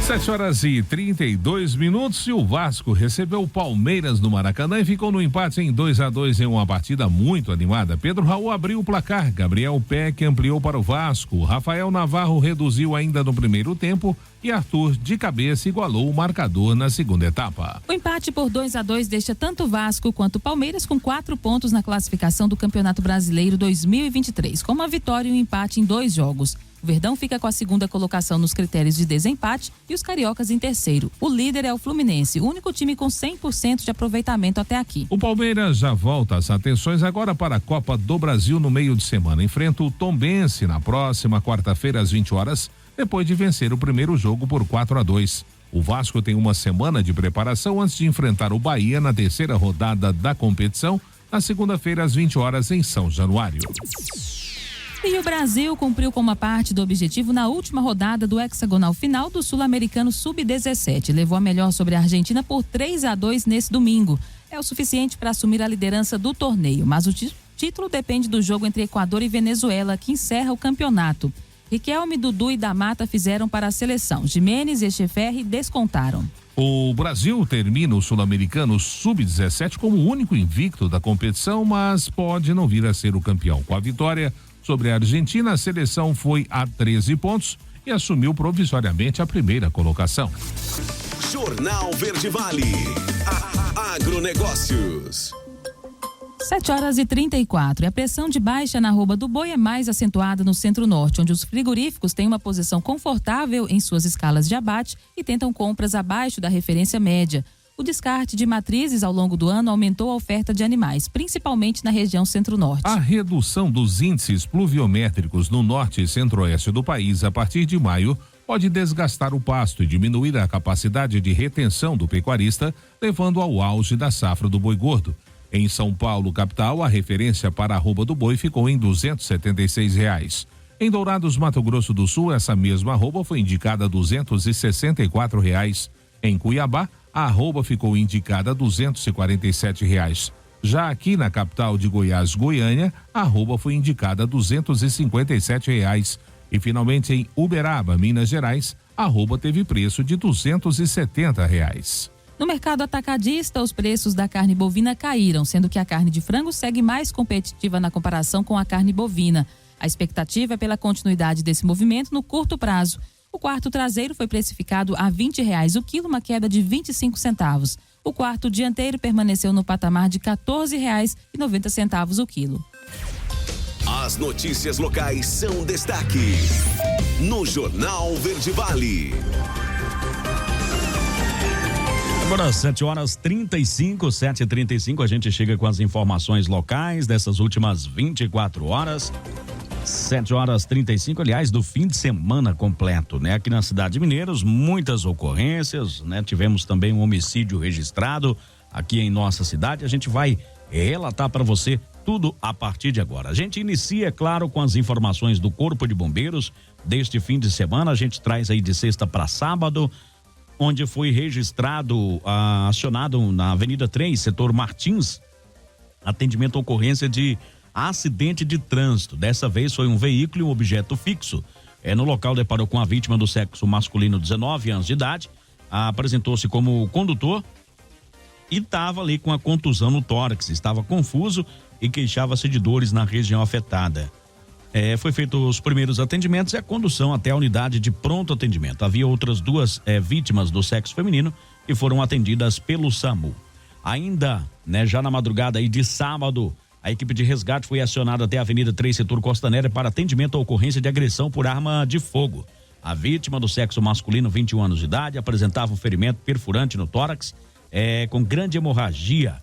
7h32 e o Vasco recebeu o Palmeiras no Maracanã e ficou no empate em 2-2 em uma partida muito animada. Pedro Raul abriu o placar, Gabriel Peck ampliou para o Vasco, Rafael Navarro reduziu ainda no primeiro tempo e Arthur de cabeça igualou o marcador na segunda etapa. O empate por 2-2 deixa tanto o Vasco quanto o Palmeiras com 4 pontos na classificação do Campeonato Brasileiro 2023, com uma vitória e um empate em 2 jogos. O Verdão fica com a segunda colocação nos critérios de desempate e os cariocas em terceiro. O líder é o Fluminense, o único time com 100% de aproveitamento até aqui. O Palmeiras já volta as atenções agora para a Copa do Brasil no meio de semana. Enfrenta o Tombense na próxima quarta-feira às 20 horas, depois de vencer o primeiro jogo por 4-2. O Vasco tem uma semana de preparação antes de enfrentar o Bahia na terceira rodada da competição, na segunda-feira às 20 horas em São Januário. E o Brasil cumpriu com uma parte do objetivo na última rodada do hexagonal final do Sul-Americano Sub-17. Levou a melhor sobre a Argentina por 3-2 nesse domingo. É o suficiente para assumir a liderança do torneio, mas o título depende do jogo entre Equador e Venezuela, que encerra o campeonato. Riquelme, Dudu e da Mata fizeram para a seleção. Gimenez e Echeverri descontaram. O Brasil termina o Sul-Americano Sub-17 como o único invicto da competição, mas pode não vir a ser o campeão. Com a vitória sobre a Argentina, a seleção foi a 13 pontos e assumiu provisoriamente a primeira colocação. Jornal Verde Vale. Agronegócios. 7h34. E a pressão de baixa na arroba do boi é mais acentuada no centro-norte, onde os frigoríficos têm uma posição confortável em suas escalas de abate e tentam compras abaixo da referência média. O descarte de matrizes ao longo do ano aumentou a oferta de animais, principalmente na região centro-norte. A redução dos índices pluviométricos no norte e centro-oeste do país a partir de maio pode desgastar o pasto e diminuir a capacidade de retenção do pecuarista, levando ao auge da safra do boi gordo. Em São Paulo, capital, a referência para a arroba do boi ficou em R$ 276. Em Dourados, Mato Grosso do Sul, essa mesma arroba foi indicada a R$ 264. Em Cuiabá, a arroba ficou indicada a R$ 247. Já aqui na capital de Goiás, Goiânia, a arroba foi indicada a R$ 257. E finalmente em Uberaba, Minas Gerais, a arroba teve preço de R$ 270. No mercado atacadista, os preços da carne bovina caíram, sendo que a carne de frango segue mais competitiva na comparação com a carne bovina. A expectativa é pela continuidade desse movimento no curto prazo. O quarto traseiro foi precificado a R$ 20 o quilo, uma queda de 25 centavos. O quarto dianteiro permaneceu no patamar de R$ 14,90 o quilo. As notícias locais são destaque no Jornal Verde Vale. Agora 7h35, a gente chega com as informações locais dessas últimas 24 horas. 7h35, aliás, do fim de semana completo, né? Aqui na cidade de Mineiros, muitas ocorrências, né? Tivemos também um homicídio registrado aqui em nossa cidade. A gente vai relatar para você tudo a partir de agora. A gente inicia, claro, com as informações do Corpo de Bombeiros deste fim de semana. A gente traz aí de sexta para sábado, onde foi registrado, acionado na Avenida 3, setor Martins, atendimento à ocorrência de acidente de trânsito. Dessa vez foi um veículo e um objeto fixo. No local deparou com a vítima do sexo masculino, 19 anos de idade, apresentou-se como condutor e estava ali com a contusão no tórax, estava confuso e queixava-se de dores na região afetada. Foi feito os primeiros atendimentos e a condução até a unidade de pronto atendimento. Havia outras duas vítimas do sexo feminino que foram atendidas pelo SAMU. Ainda, né, já na madrugada aí de sábado, a equipe de resgate foi acionada até a Avenida 3, setor Costanélia, para atendimento à ocorrência de agressão por arma de fogo. A vítima do sexo masculino, 21 anos de idade, apresentava um ferimento perfurante no tórax, com grande hemorragia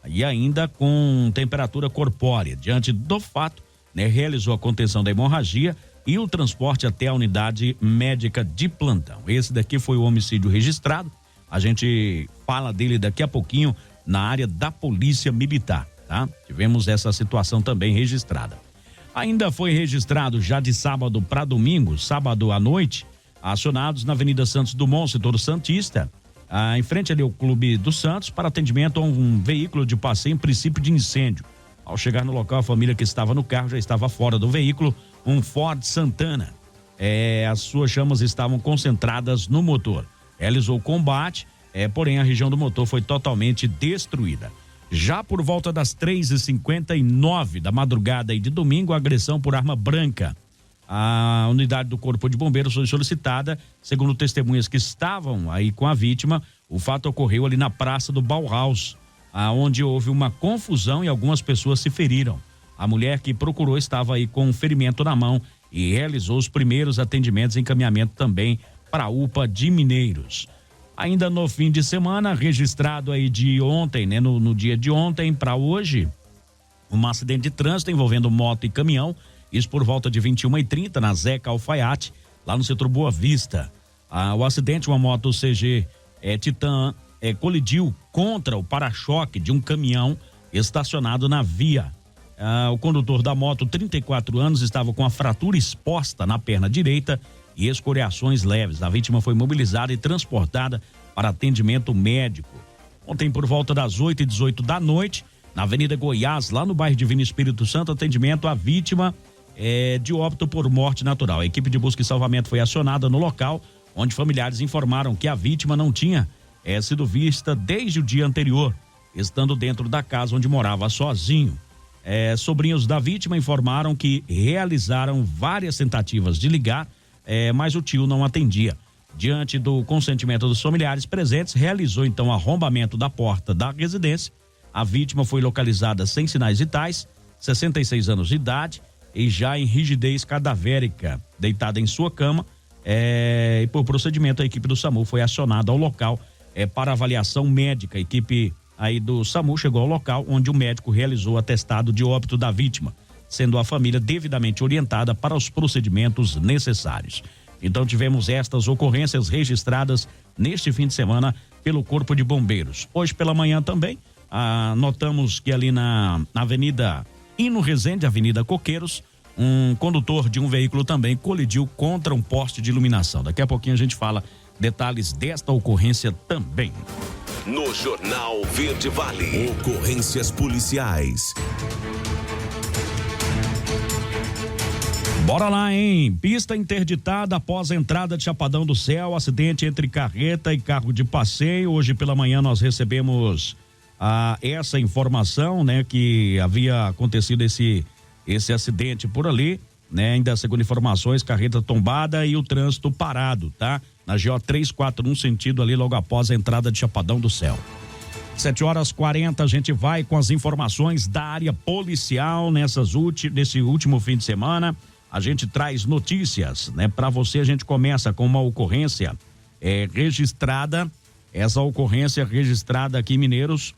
e ainda com temperatura corpórea. Diante do fato, né, realizou a contenção da hemorragia e o transporte até a unidade médica de plantão. Esse daqui foi o homicídio registrado. A gente fala dele daqui a pouquinho na área da Polícia Militar, tá? Tivemos essa situação também registrada. Ainda foi registrado já de sábado para domingo, sábado à noite, acionados na Avenida Santos Dumont, setor Santista, em frente ali ao Clube do Santos, para atendimento a um veículo de passeio em princípio de incêndio. Ao chegar no local, a família que estava no carro já estava fora do veículo, um Ford Santana. As suas chamas estavam concentradas no motor. realizou combate, porém a região do motor foi totalmente destruída. Já por volta das 3h59 da madrugada aí de domingo, agressão por arma branca. A unidade do Corpo de Bombeiros foi solicitada, segundo testemunhas que estavam aí com a vítima. O fato ocorreu ali na Praça do Bauhaus, onde houve uma confusão e algumas pessoas se feriram. A mulher que procurou estava aí com um ferimento na mão e realizou os primeiros atendimentos e encaminhamento também para a UPA de Mineiros. Ainda no fim de semana, registrado aí de ontem, né? No dia de ontem para hoje, um acidente de trânsito envolvendo moto e caminhão, isso por volta de 21h30 na Zeca Alfaiate, lá no setor Boa Vista. O acidente, uma moto CG Titan colidiu contra o para-choque de um caminhão estacionado na via. O condutor da moto, 34 anos, estava com a fratura exposta na perna direita e escoriações leves. A vítima foi mobilizada e transportada para atendimento médico. Ontem, por volta das 8h18 da noite, na Avenida Goiás, lá no bairro Divino Espírito Santo, atendimento à vítima de óbito por morte natural. A equipe de busca e salvamento foi acionada no local, onde familiares informaram que a vítima não tinha sido vista desde o dia anterior, estando dentro da casa onde morava sozinho. Sobrinhos da vítima informaram que realizaram várias tentativas de ligar, mas o tio não atendia. Diante do consentimento dos familiares presentes, realizou então arrombamento da porta da residência. A vítima foi localizada sem sinais vitais, 66 anos de idade e já em rigidez cadavérica, deitada em sua cama. E por procedimento, a equipe do SAMU foi acionada ao local para avaliação médica. A equipe aí do SAMU chegou ao local, onde o médico realizou o atestado de óbito da vítima, sendo a família devidamente orientada para os procedimentos necessários. Então tivemos estas ocorrências registradas neste fim de semana pelo Corpo de Bombeiros. Hoje pela manhã também, notamos que ali na Avenida Hino Resende, Avenida Coqueiros, um condutor de um veículo também colidiu contra um poste de iluminação. Daqui a pouquinho a gente fala detalhes desta ocorrência também. No Jornal Verde Vale, ocorrências policiais. Bora lá, hein? Pista interditada após a entrada de Chapadão do Céu, acidente entre carreta e carro de passeio. Hoje pela manhã nós recebemos essa informação, né? Que havia acontecido esse acidente por ali, né? Ainda segundo informações, carreta tombada e o trânsito parado, tá? Na GO 341, sentido ali logo após a entrada de Chapadão do Céu. 7h40, a gente vai com as informações da área policial nesse último fim de semana. A gente traz notícias, né? Para você, a gente começa com uma ocorrência registrada. Essa ocorrência registrada aqui em Mineiros,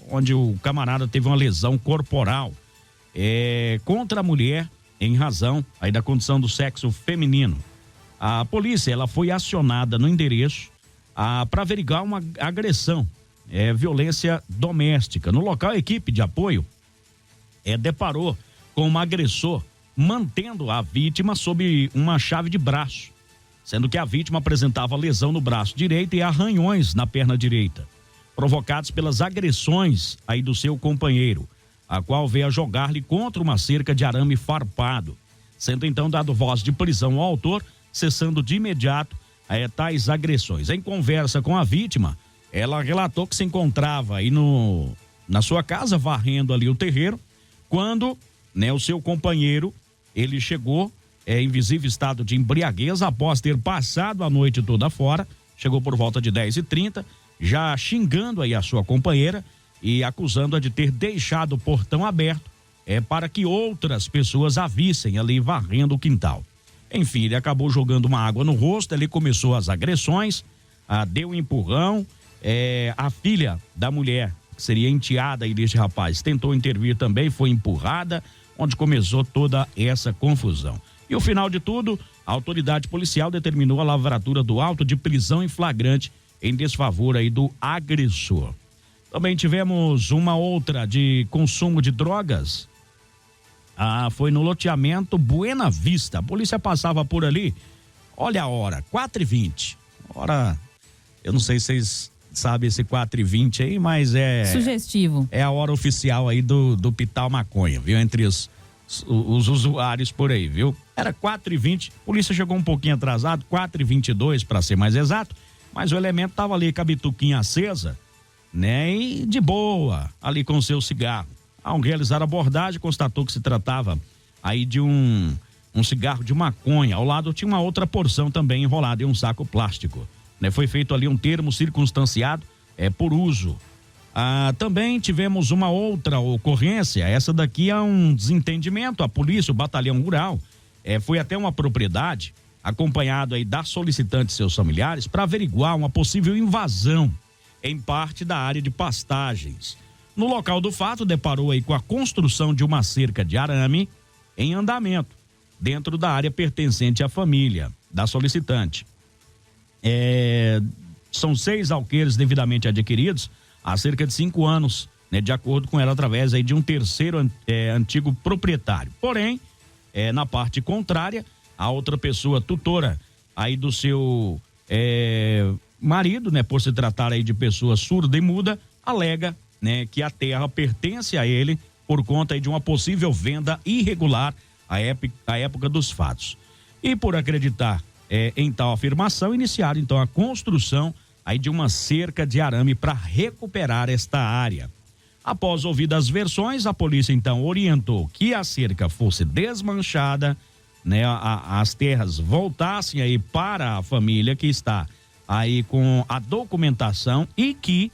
onde o camarada teve uma lesão corporal contra a mulher em razão aí da condição do sexo feminino. A polícia, ela foi acionada no endereço para averiguar uma agressão, violência doméstica. No local, a equipe de apoio deparou com um agressor mantendo a vítima sob uma chave de braço, sendo que a vítima apresentava lesão no braço direito e arranhões na perna direita, provocados pelas agressões aí do seu companheiro, a qual veio a jogar-lhe contra uma cerca de arame farpado, sendo então dado voz de prisão ao autor, cessando de imediato tais agressões. Em conversa com a vítima, ela relatou que se encontrava aí na sua casa, varrendo ali o terreiro, quando, né, o seu companheiro, ele chegou em visível estado de embriaguez após ter passado a noite toda fora. Chegou por volta de 10h30, já xingando aí a sua companheira e acusando-a de ter deixado o portão aberto para que outras pessoas a vissem ali varrendo o quintal. Enfim, ele acabou jogando uma água no rosto, ele começou as agressões, deu um empurrão. A filha da mulher, que seria enteada aí deste rapaz, tentou intervir também, foi empurrada, onde começou toda essa confusão. E o final de tudo, a autoridade policial determinou a lavratura do auto de prisão em flagrante em desfavor aí do agressor. Também tivemos uma outra de consumo de drogas. Foi no loteamento Buena Vista. A polícia passava por ali, olha a hora, 4h20. Hora, eu não sei se vocês sabem esse 4h20 aí, mas sugestivo. É a hora oficial aí do Pital Maconha, viu? Entre os usuários por aí, viu? Era 4h20, a polícia chegou um pouquinho atrasado, 4h22 para ser mais exato, mas o elemento estava ali com a bituquinha acesa, né? E de boa, ali com o seu cigarro. Ao realizar a abordagem, constatou que se tratava aí de um cigarro de maconha. Ao lado tinha uma outra porção também enrolada em um saco plástico, né? Foi feito ali um termo circunstanciado por uso. Também tivemos uma outra ocorrência, essa daqui é um desentendimento. A polícia, o batalhão rural, foi até uma propriedade, acompanhado aí da solicitante e seus familiares, para averiguar uma possível invasão em parte da área de pastagens. No local do fato, deparou aí com a construção de uma cerca de arame em andamento, dentro da área pertencente à família da solicitante. São 6 alqueires devidamente adquiridos há cerca de 5 anos, né, de acordo com ela, através aí de um terceiro antigo proprietário. Porém, na parte contrária, a outra pessoa tutora aí do seu marido, né, por se tratar aí de pessoa surda e muda, alega, né, que a terra pertence a ele por conta aí de uma possível venda irregular à época dos fatos. E por acreditar em tal afirmação, iniciaram então a construção aí de uma cerca de arame para recuperar esta área. Após ouvidas as versões, a polícia então orientou que a cerca fosse desmanchada, né, as terras voltassem aí para a família que está aí com a documentação e que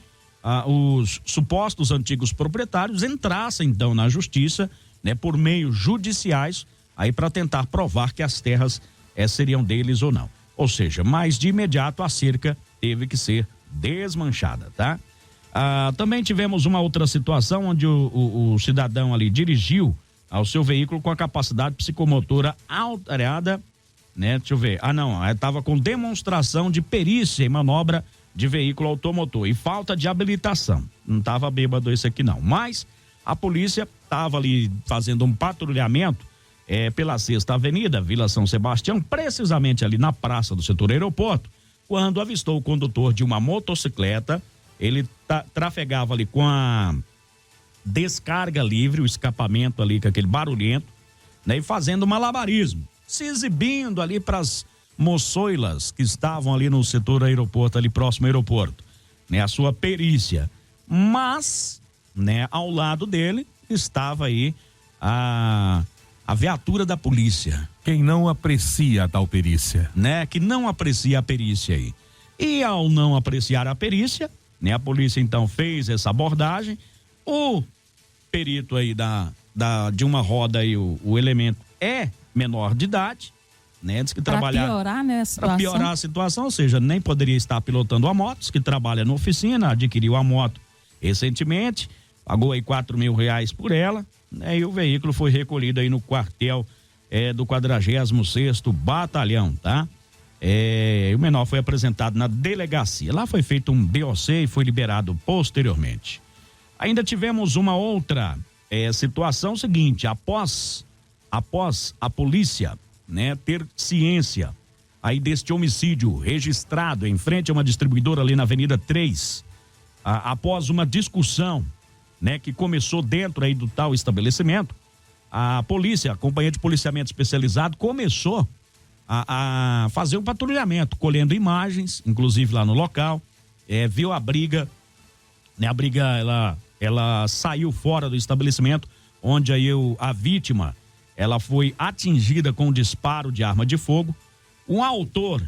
os supostos antigos proprietários entrassem então na justiça, né, por meios judiciais aí para tentar provar que as terras seriam deles ou não. Ou seja, mais de imediato a cerca teve que ser desmanchada, tá? Também tivemos uma outra situação onde o cidadão ali dirigiu ao seu veículo com a capacidade psicomotora alterada, né? Deixa eu ver. Estava com demonstração de perícia em manobra de veículo automotor e falta de habilitação. Não estava bêbado esse aqui não, mas a polícia estava ali fazendo um patrulhamento pela 6ª Avenida, Vila São Sebastião, precisamente ali na praça do setor aeroporto, quando avistou o condutor de uma motocicleta. Ele trafegava ali com a descarga livre, o escapamento ali com aquele barulhento, né? E fazendo malabarismo, se exibindo ali para as moçoilas que estavam ali no setor aeroporto, ali próximo ao aeroporto, né? A sua perícia. Mas, né, ao lado dele estava aí a viatura da polícia. Quem não aprecia a tal perícia. Né? Que não aprecia a perícia aí. E ao não apreciar a perícia, né, a polícia então fez essa abordagem. O perito aí de uma roda aí, o elemento é menor de idade, né? Diz que trabalhar piorar, né, a situação. Para piorar a situação, ou seja, nem poderia estar pilotando a moto, diz que trabalha na oficina, adquiriu a moto recentemente, pagou aí R$4.000 por ela, né? E o veículo foi recolhido aí no quartel do 46º Batalhão, tá? O menor foi apresentado na delegacia. Lá foi feito um BOC e foi liberado posteriormente. Ainda tivemos uma outra situação seguinte: após a polícia, né, ter ciência aí deste homicídio registrado em frente a uma distribuidora ali na Avenida 3, após uma discussão, né, que começou dentro aí do tal estabelecimento, a polícia, a companhia de policiamento especializado, começou a fazer um patrulhamento, colhendo imagens, inclusive lá no local, viu a briga, né? A briga, ela saiu fora do estabelecimento, onde aí a vítima, ela foi atingida com um disparo de arma de fogo. Um autor,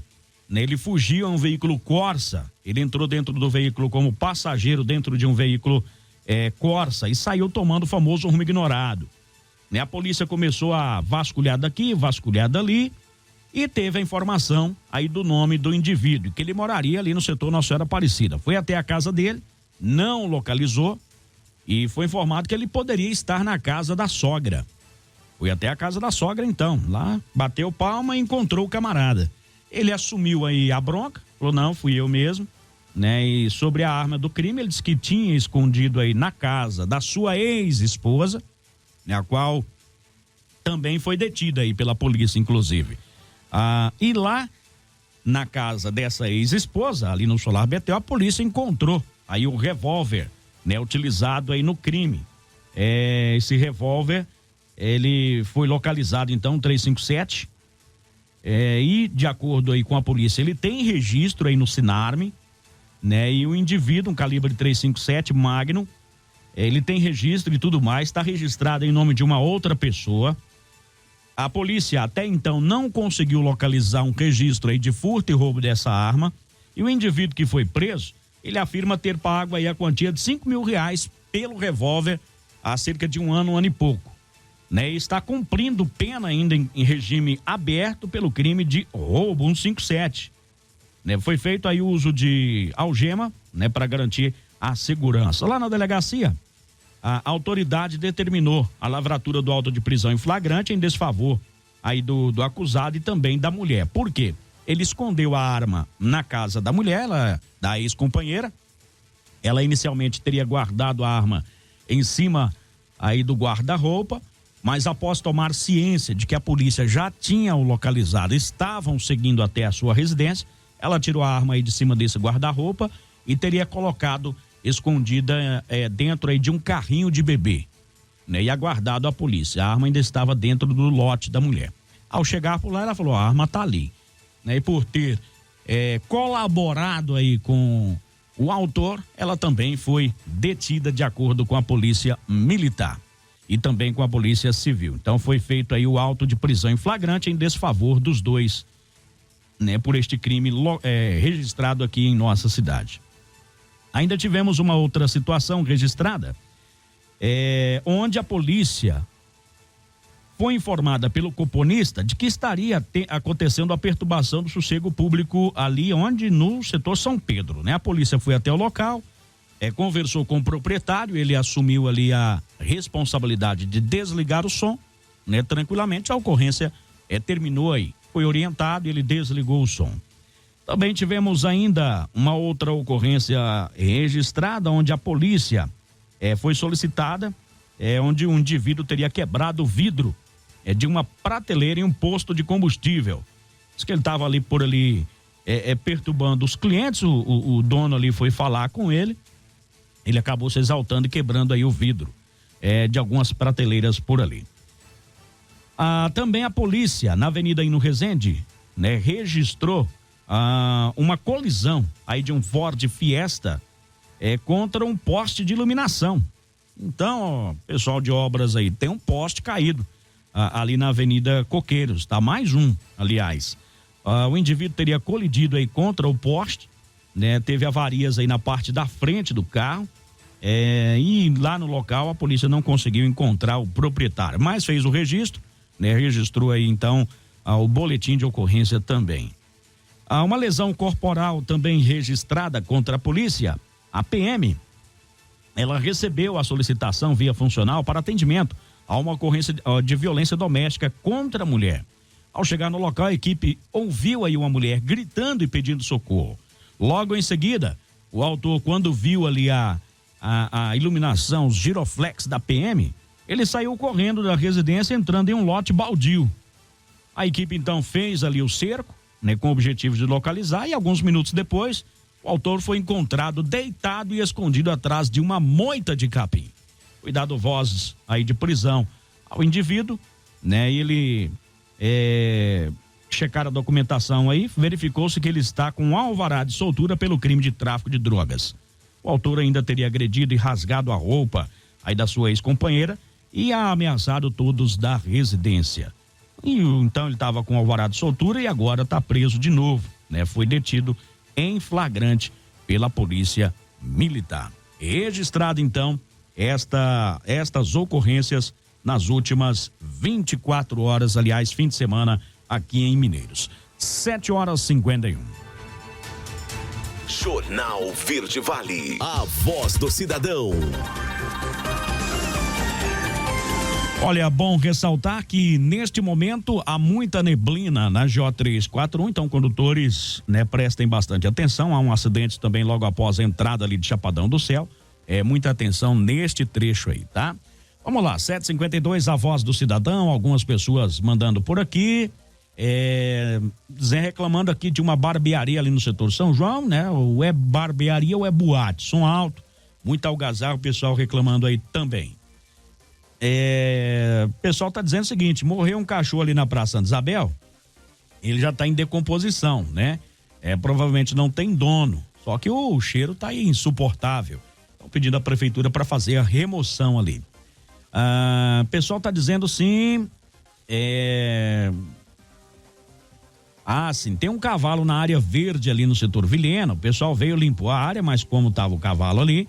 né, ele fugiu a um veículo Corsa, ele entrou dentro do veículo como passageiro dentro de um veículo Corsa e saiu tomando o famoso rumo ignorado, né? A polícia começou a vasculhar daqui, vasculhar dali, e teve a informação aí do nome do indivíduo, que ele moraria ali no setor Nossa Senhora Aparecida. Foi até a casa dele, não localizou e foi informado que ele poderia estar na casa da sogra. Foi até a casa da sogra então, lá bateu palma e encontrou o camarada. Ele assumiu aí a bronca, falou: não, fui eu mesmo, né? E sobre a arma do crime, ele disse que tinha escondido aí na casa da sua ex-esposa, né, a qual também foi detida aí pela polícia, inclusive. E lá na casa dessa ex-esposa, ali no Solar Betel, a polícia encontrou aí o revólver, né, utilizado aí no crime. Esse revólver, ele foi localizado então, 357, E de acordo aí com a polícia, ele tem registro aí no Sinarme, né? E o indivíduo, um calibre 357 Magnum, ele tem registro e tudo mais, está registrado em nome de uma outra pessoa. A polícia até então não conseguiu localizar um registro aí de furto e roubo dessa arma. E o indivíduo que foi preso, ele afirma ter pago aí a quantia de R$5.000 pelo revólver há cerca de um ano e pouco, né? E está cumprindo pena ainda em regime aberto pelo crime de roubo 157. Né? Foi feito aí o uso de algema, né, para garantir a segurança. Lá na delegacia, a autoridade determinou a lavratura do auto de prisão em flagrante em desfavor aí do acusado e também da mulher. Por quê? Ele escondeu a arma na casa da mulher, da ex-companheira. Ela inicialmente teria guardado a arma em cima aí do guarda-roupa, mas após tomar ciência de que a polícia já tinha o localizado, estavam seguindo até a sua residência, ela tirou a arma aí de cima desse guarda-roupa e teria colocado escondida dentro aí de um carrinho de bebê, né? E aguardado a polícia. A arma ainda estava dentro do lote da mulher. Ao chegar por lá, ela falou: a arma tá ali, né? E por ter colaborado aí com o autor, ela também foi detida de acordo com a polícia militar e também com a polícia civil. Então foi feito aí o auto de prisão em flagrante em desfavor dos dois, né? Por este crime registrado aqui em nossa cidade. Ainda tivemos uma outra situação registrada, onde a polícia foi informada pelo coponista de que estaria acontecendo a perturbação do sossego público ali onde no setor São Pedro, né? A polícia foi até o local, conversou com o proprietário, ele assumiu ali a responsabilidade de desligar o som, né? Tranquilamente, a ocorrência terminou aí, foi orientado e ele desligou o som. Também tivemos ainda uma outra ocorrência registrada, onde a polícia foi solicitada, onde um indivíduo teria quebrado o vidro de uma prateleira em um posto de combustível. Diz que ele estava ali por ali perturbando os clientes, o dono ali foi falar com ele, ele acabou se exaltando e quebrando aí o vidro de algumas prateleiras por ali. Também a polícia, na Avenida Hino Resende, né, registrou uma colisão aí de um Ford Fiesta contra um poste de iluminação. Então, pessoal de obras aí, tem um poste caído ali na Avenida Coqueiros, tá? Mais um, aliás. O indivíduo teria colidido aí contra o poste, né? Teve avarias aí na parte da frente do carro, e lá no local a polícia não conseguiu encontrar o proprietário, mas fez o registro, né? Registrou aí então o boletim de ocorrência também. Uma lesão corporal também registrada contra a polícia. A PM, ela recebeu a solicitação via funcional para atendimento a uma ocorrência de violência doméstica contra a mulher. Ao chegar no local, a equipe ouviu aí uma mulher gritando e pedindo socorro. Logo em seguida, o autor, quando viu ali a iluminação, os giroflex da PM, ele saiu correndo da residência, entrando em um lote baldio. A equipe então fez ali o cerco, né, com o objetivo de localizar, e alguns minutos depois, o autor foi encontrado deitado e escondido atrás de uma moita de capim. Foi dado voz aí de prisão ao indivíduo, né? Ele checaram a documentação aí, verificou-se que ele está com um alvará de soltura pelo crime de tráfico de drogas. O autor ainda teria agredido e rasgado a roupa aí da sua ex-companheira e ameaçado todos da residência. E então ele estava com alvará de soltura e agora está preso de novo, né? Foi detido em flagrante pela polícia militar. Registrado então estas ocorrências nas últimas 24 horas, aliás, fim de semana aqui em Mineiros. 7h51. Jornal Verde Vale, a voz do cidadão. Olha, bom ressaltar que neste momento há muita neblina na J341, então condutores, né, prestem bastante atenção. Há um acidente também logo após a entrada ali de Chapadão do Céu. Muita atenção neste trecho aí, tá? Vamos lá, 7h52, a voz do cidadão, algumas pessoas mandando por aqui, reclamando aqui de uma barbearia ali no setor São João, né? Ou é barbearia ou é boate, som alto, muito algazarro, o pessoal reclamando aí também. O pessoal tá dizendo o seguinte: morreu um cachorro ali na Praça Santa Isabel ele já está em decomposição, né? Provavelmente não tem dono, só que o cheiro está aí insuportável. Estão pedindo à prefeitura para fazer a remoção ali. O pessoal está dizendo sim, sim, tem um cavalo na área verde ali no setor Vilhena. O pessoal veio, limpou a área, mas como estava o cavalo ali,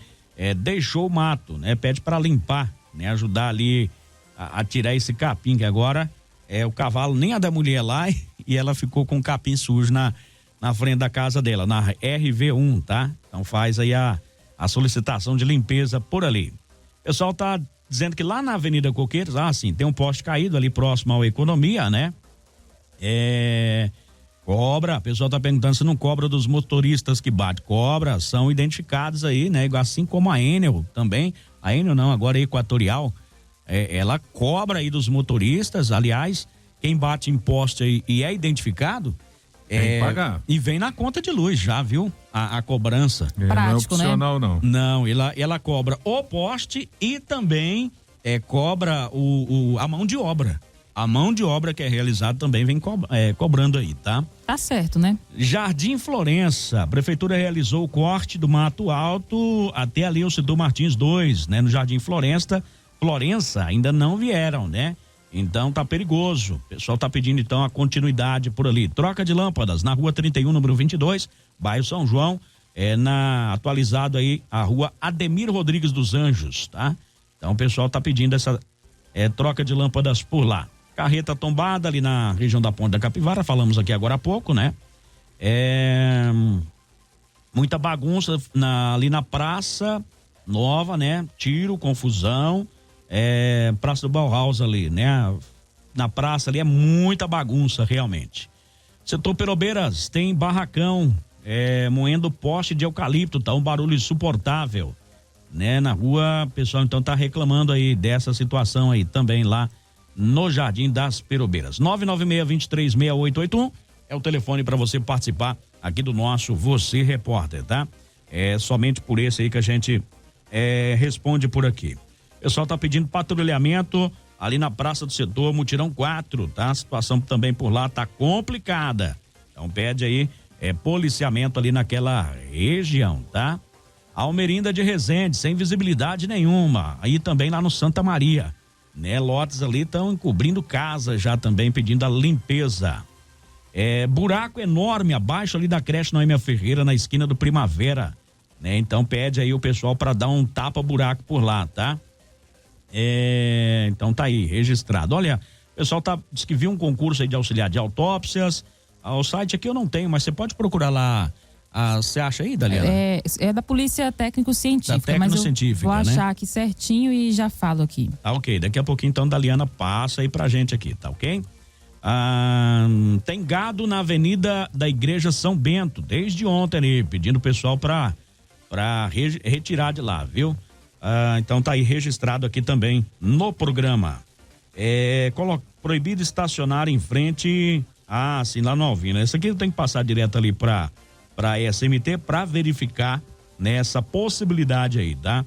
deixou o mato, né? Pede para limpar, né? Ajudar ali a tirar esse capim, que agora o cavalo, nem a da mulher lá, e ela ficou com o capim sujo na frente da casa dela, na RV1, tá? Então faz aí a solicitação de limpeza por ali. O pessoal tá dizendo que lá na Avenida Coqueiros, sim, tem um poste caído ali próximo ao Economia, né? Cobra, o pessoal tá perguntando se não cobra dos motoristas que bate. Cobra, são identificados aí, né? Assim como a Enel também. A Enel não, agora é Equatorial. Ela cobra aí dos motoristas. Aliás, quem bate em poste aí e é identificado, tem que pagar. E vem na conta de luz já, viu? A cobrança. Prático, não é opcional, né? Não, ela cobra o poste e também cobra a mão de obra. A mão de obra que é realizada também vem cobrando aí, tá? Tá certo, né? Jardim Florença, a prefeitura realizou o corte do mato alto até ali o setor Martins 2, né? No Jardim Florença ainda não vieram, né? Então tá perigoso. O pessoal tá pedindo então a continuidade por ali. Troca de lâmpadas na rua 31, número 22, bairro São João, atualizado aí a rua Ademir Rodrigues dos Anjos, tá? Então o pessoal tá pedindo essa troca de lâmpadas por lá. Carreta tombada ali na região da Ponte da Capivara, falamos aqui agora há pouco, né? Muita bagunça ali na Praça Nova, né? Tiro, confusão. Praça do Bauhaus ali, né? Na praça ali é muita bagunça, realmente. Setor Perobeiras tem barracão, moendo poste de eucalipto, tá um barulho insuportável, né? Na rua, o pessoal então tá reclamando aí dessa situação aí também lá no Jardim das Perobeiras. 996-236881 é o telefone para você participar aqui do nosso Você Repórter, tá? É somente por esse aí que a gente responde por aqui. O pessoal tá pedindo patrulhamento ali na Praça do Setor Mutirão 4, tá? A situação também por lá tá complicada. Então pede aí policiamento ali naquela região, tá? Almerinda de Resende, sem visibilidade nenhuma. Aí também lá no Santa Maria, né? Lotes ali estão encobrindo casa já também, pedindo a limpeza. Buraco enorme abaixo ali da creche Noêmia Ferreira, na esquina do Primavera, né? Então pede aí o pessoal para dar um tapa-buraco por lá, tá? Então tá aí, registrado. Olha, o pessoal diz que viu um concurso aí de auxiliar de autópsias. O site aqui eu não tenho, mas você pode procurar lá. Você acha aí, Daliana? É da Polícia Técnico-Científica, mas eu vou achar aqui certinho e já falo aqui. Tá ok, daqui a pouquinho então Daliana passa aí pra gente aqui, tá ok? Tem gado na Avenida da Igreja São Bento, desde ontem ali, pedindo o pessoal pra retirar de lá, viu? Então tá aí registrado aqui também no programa. Proibido estacionar em frente, sim, lá no Alvino. Essa aqui eu tenho que passar direto ali pra SMT para verificar nessa possibilidade aí, tá?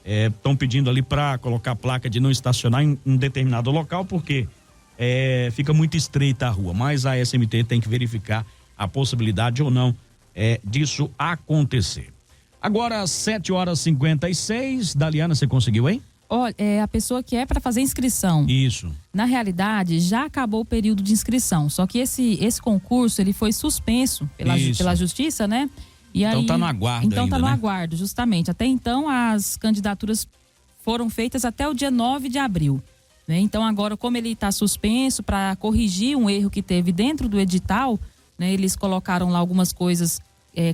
Estão pedindo ali para colocar placa de não estacionar em um determinado local, porque fica muito estreita a rua, mas a SMT tem que verificar a possibilidade ou não disso acontecer. Agora, 7h56, Daliana, você conseguiu, hein? Olha, a pessoa que para fazer inscrição. Isso. Na realidade, já acabou o período de inscrição, só que esse concurso, ele foi suspenso pela justiça, né? E então aí, tá no aguardo então ainda, tá no né? aguardo, justamente. Até então, as candidaturas foram feitas até o dia 9 de abril. Né? Então, agora, como ele está suspenso, para corrigir um erro que teve dentro do edital, né? Eles colocaram lá algumas coisas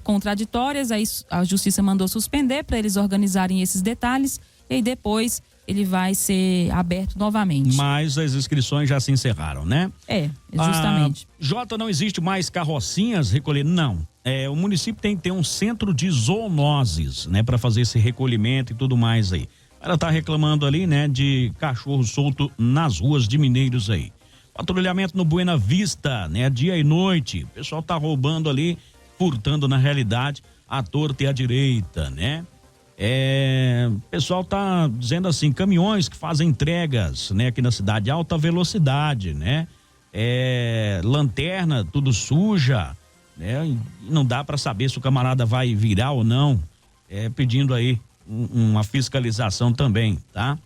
contraditórias, aí a justiça mandou suspender para eles organizarem esses detalhes, e aí depois ele vai ser aberto novamente. Mas as inscrições já se encerraram, né? Justamente. Jota, não existe mais carrocinhas recolhendo? Não. O município tem que ter um centro de zoonoses, né? Para fazer esse recolhimento e tudo mais aí. Ela tá reclamando ali, né? De cachorro solto nas ruas de Mineiros aí. Patrulhamento no Buena Vista, né? Dia e noite. O pessoal tá roubando ali, furtando na realidade a torta e a direita, né? O pessoal tá dizendo assim, caminhões que fazem entregas, né? Aqui na cidade, alta velocidade, né? lanterna tudo suja, né? E não dá para saber se o camarada vai virar ou não, pedindo aí uma fiscalização também, tá?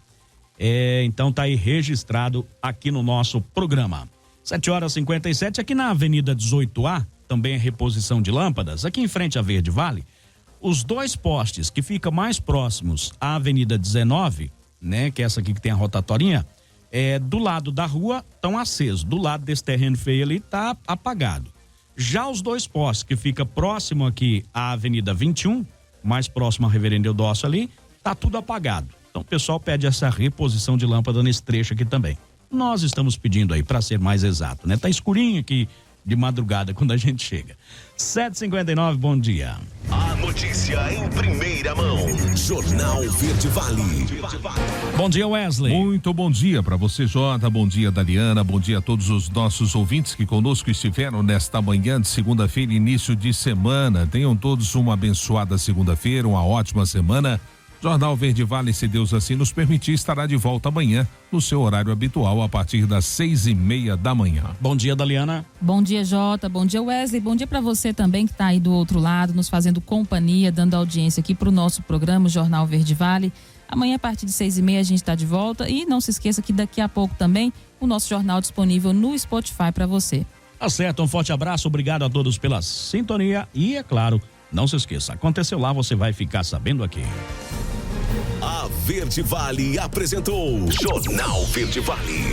Então tá aí registrado aqui no nosso programa. 7h57, aqui na Avenida 18A, também reposição de lâmpadas, aqui em frente à Verde Vale, os 2 postes que ficam mais próximos à Avenida 19, né, que é essa aqui que tem a rotatorinha, do lado da rua estão acesos, do lado desse terreno feio ali tá apagado. Já os 2 postes que fica próximo aqui à Avenida 21, mais próximo ao Reverendo Eudócio ali, tá tudo apagado. Então o pessoal pede essa reposição de lâmpada nesse trecho aqui também. Nós estamos pedindo aí, para ser mais exato, né? Tá escurinho aqui de madrugada quando a gente chega. 7h59, bom dia. A notícia em primeira mão. Jornal Verde Vale. Bom dia, Wesley. Muito bom dia para você, Jota. Bom dia, Daliana. Bom dia a todos os nossos ouvintes que conosco estiveram nesta manhã de segunda-feira, início de semana. Tenham todos uma abençoada segunda-feira, uma ótima semana. Jornal Verde Vale, se Deus assim nos permitir, estará de volta amanhã no seu horário habitual a partir das 6h30 da manhã. Bom dia, Daliana. Bom dia, Jota. Bom dia, Wesley. Bom dia para você também que está aí do outro lado, nos fazendo companhia, dando audiência aqui para o nosso programa, o Jornal Verde Vale. Amanhã, a partir de 6h30, a gente está de volta. E não se esqueça que daqui a pouco também o nosso jornal disponível no Spotify para você. Tá certo, um forte abraço, obrigado a todos pela sintonia e, é claro, não se esqueça, aconteceu lá, você vai ficar sabendo aqui. A Verde Vale apresentou Jornal Verde Vale.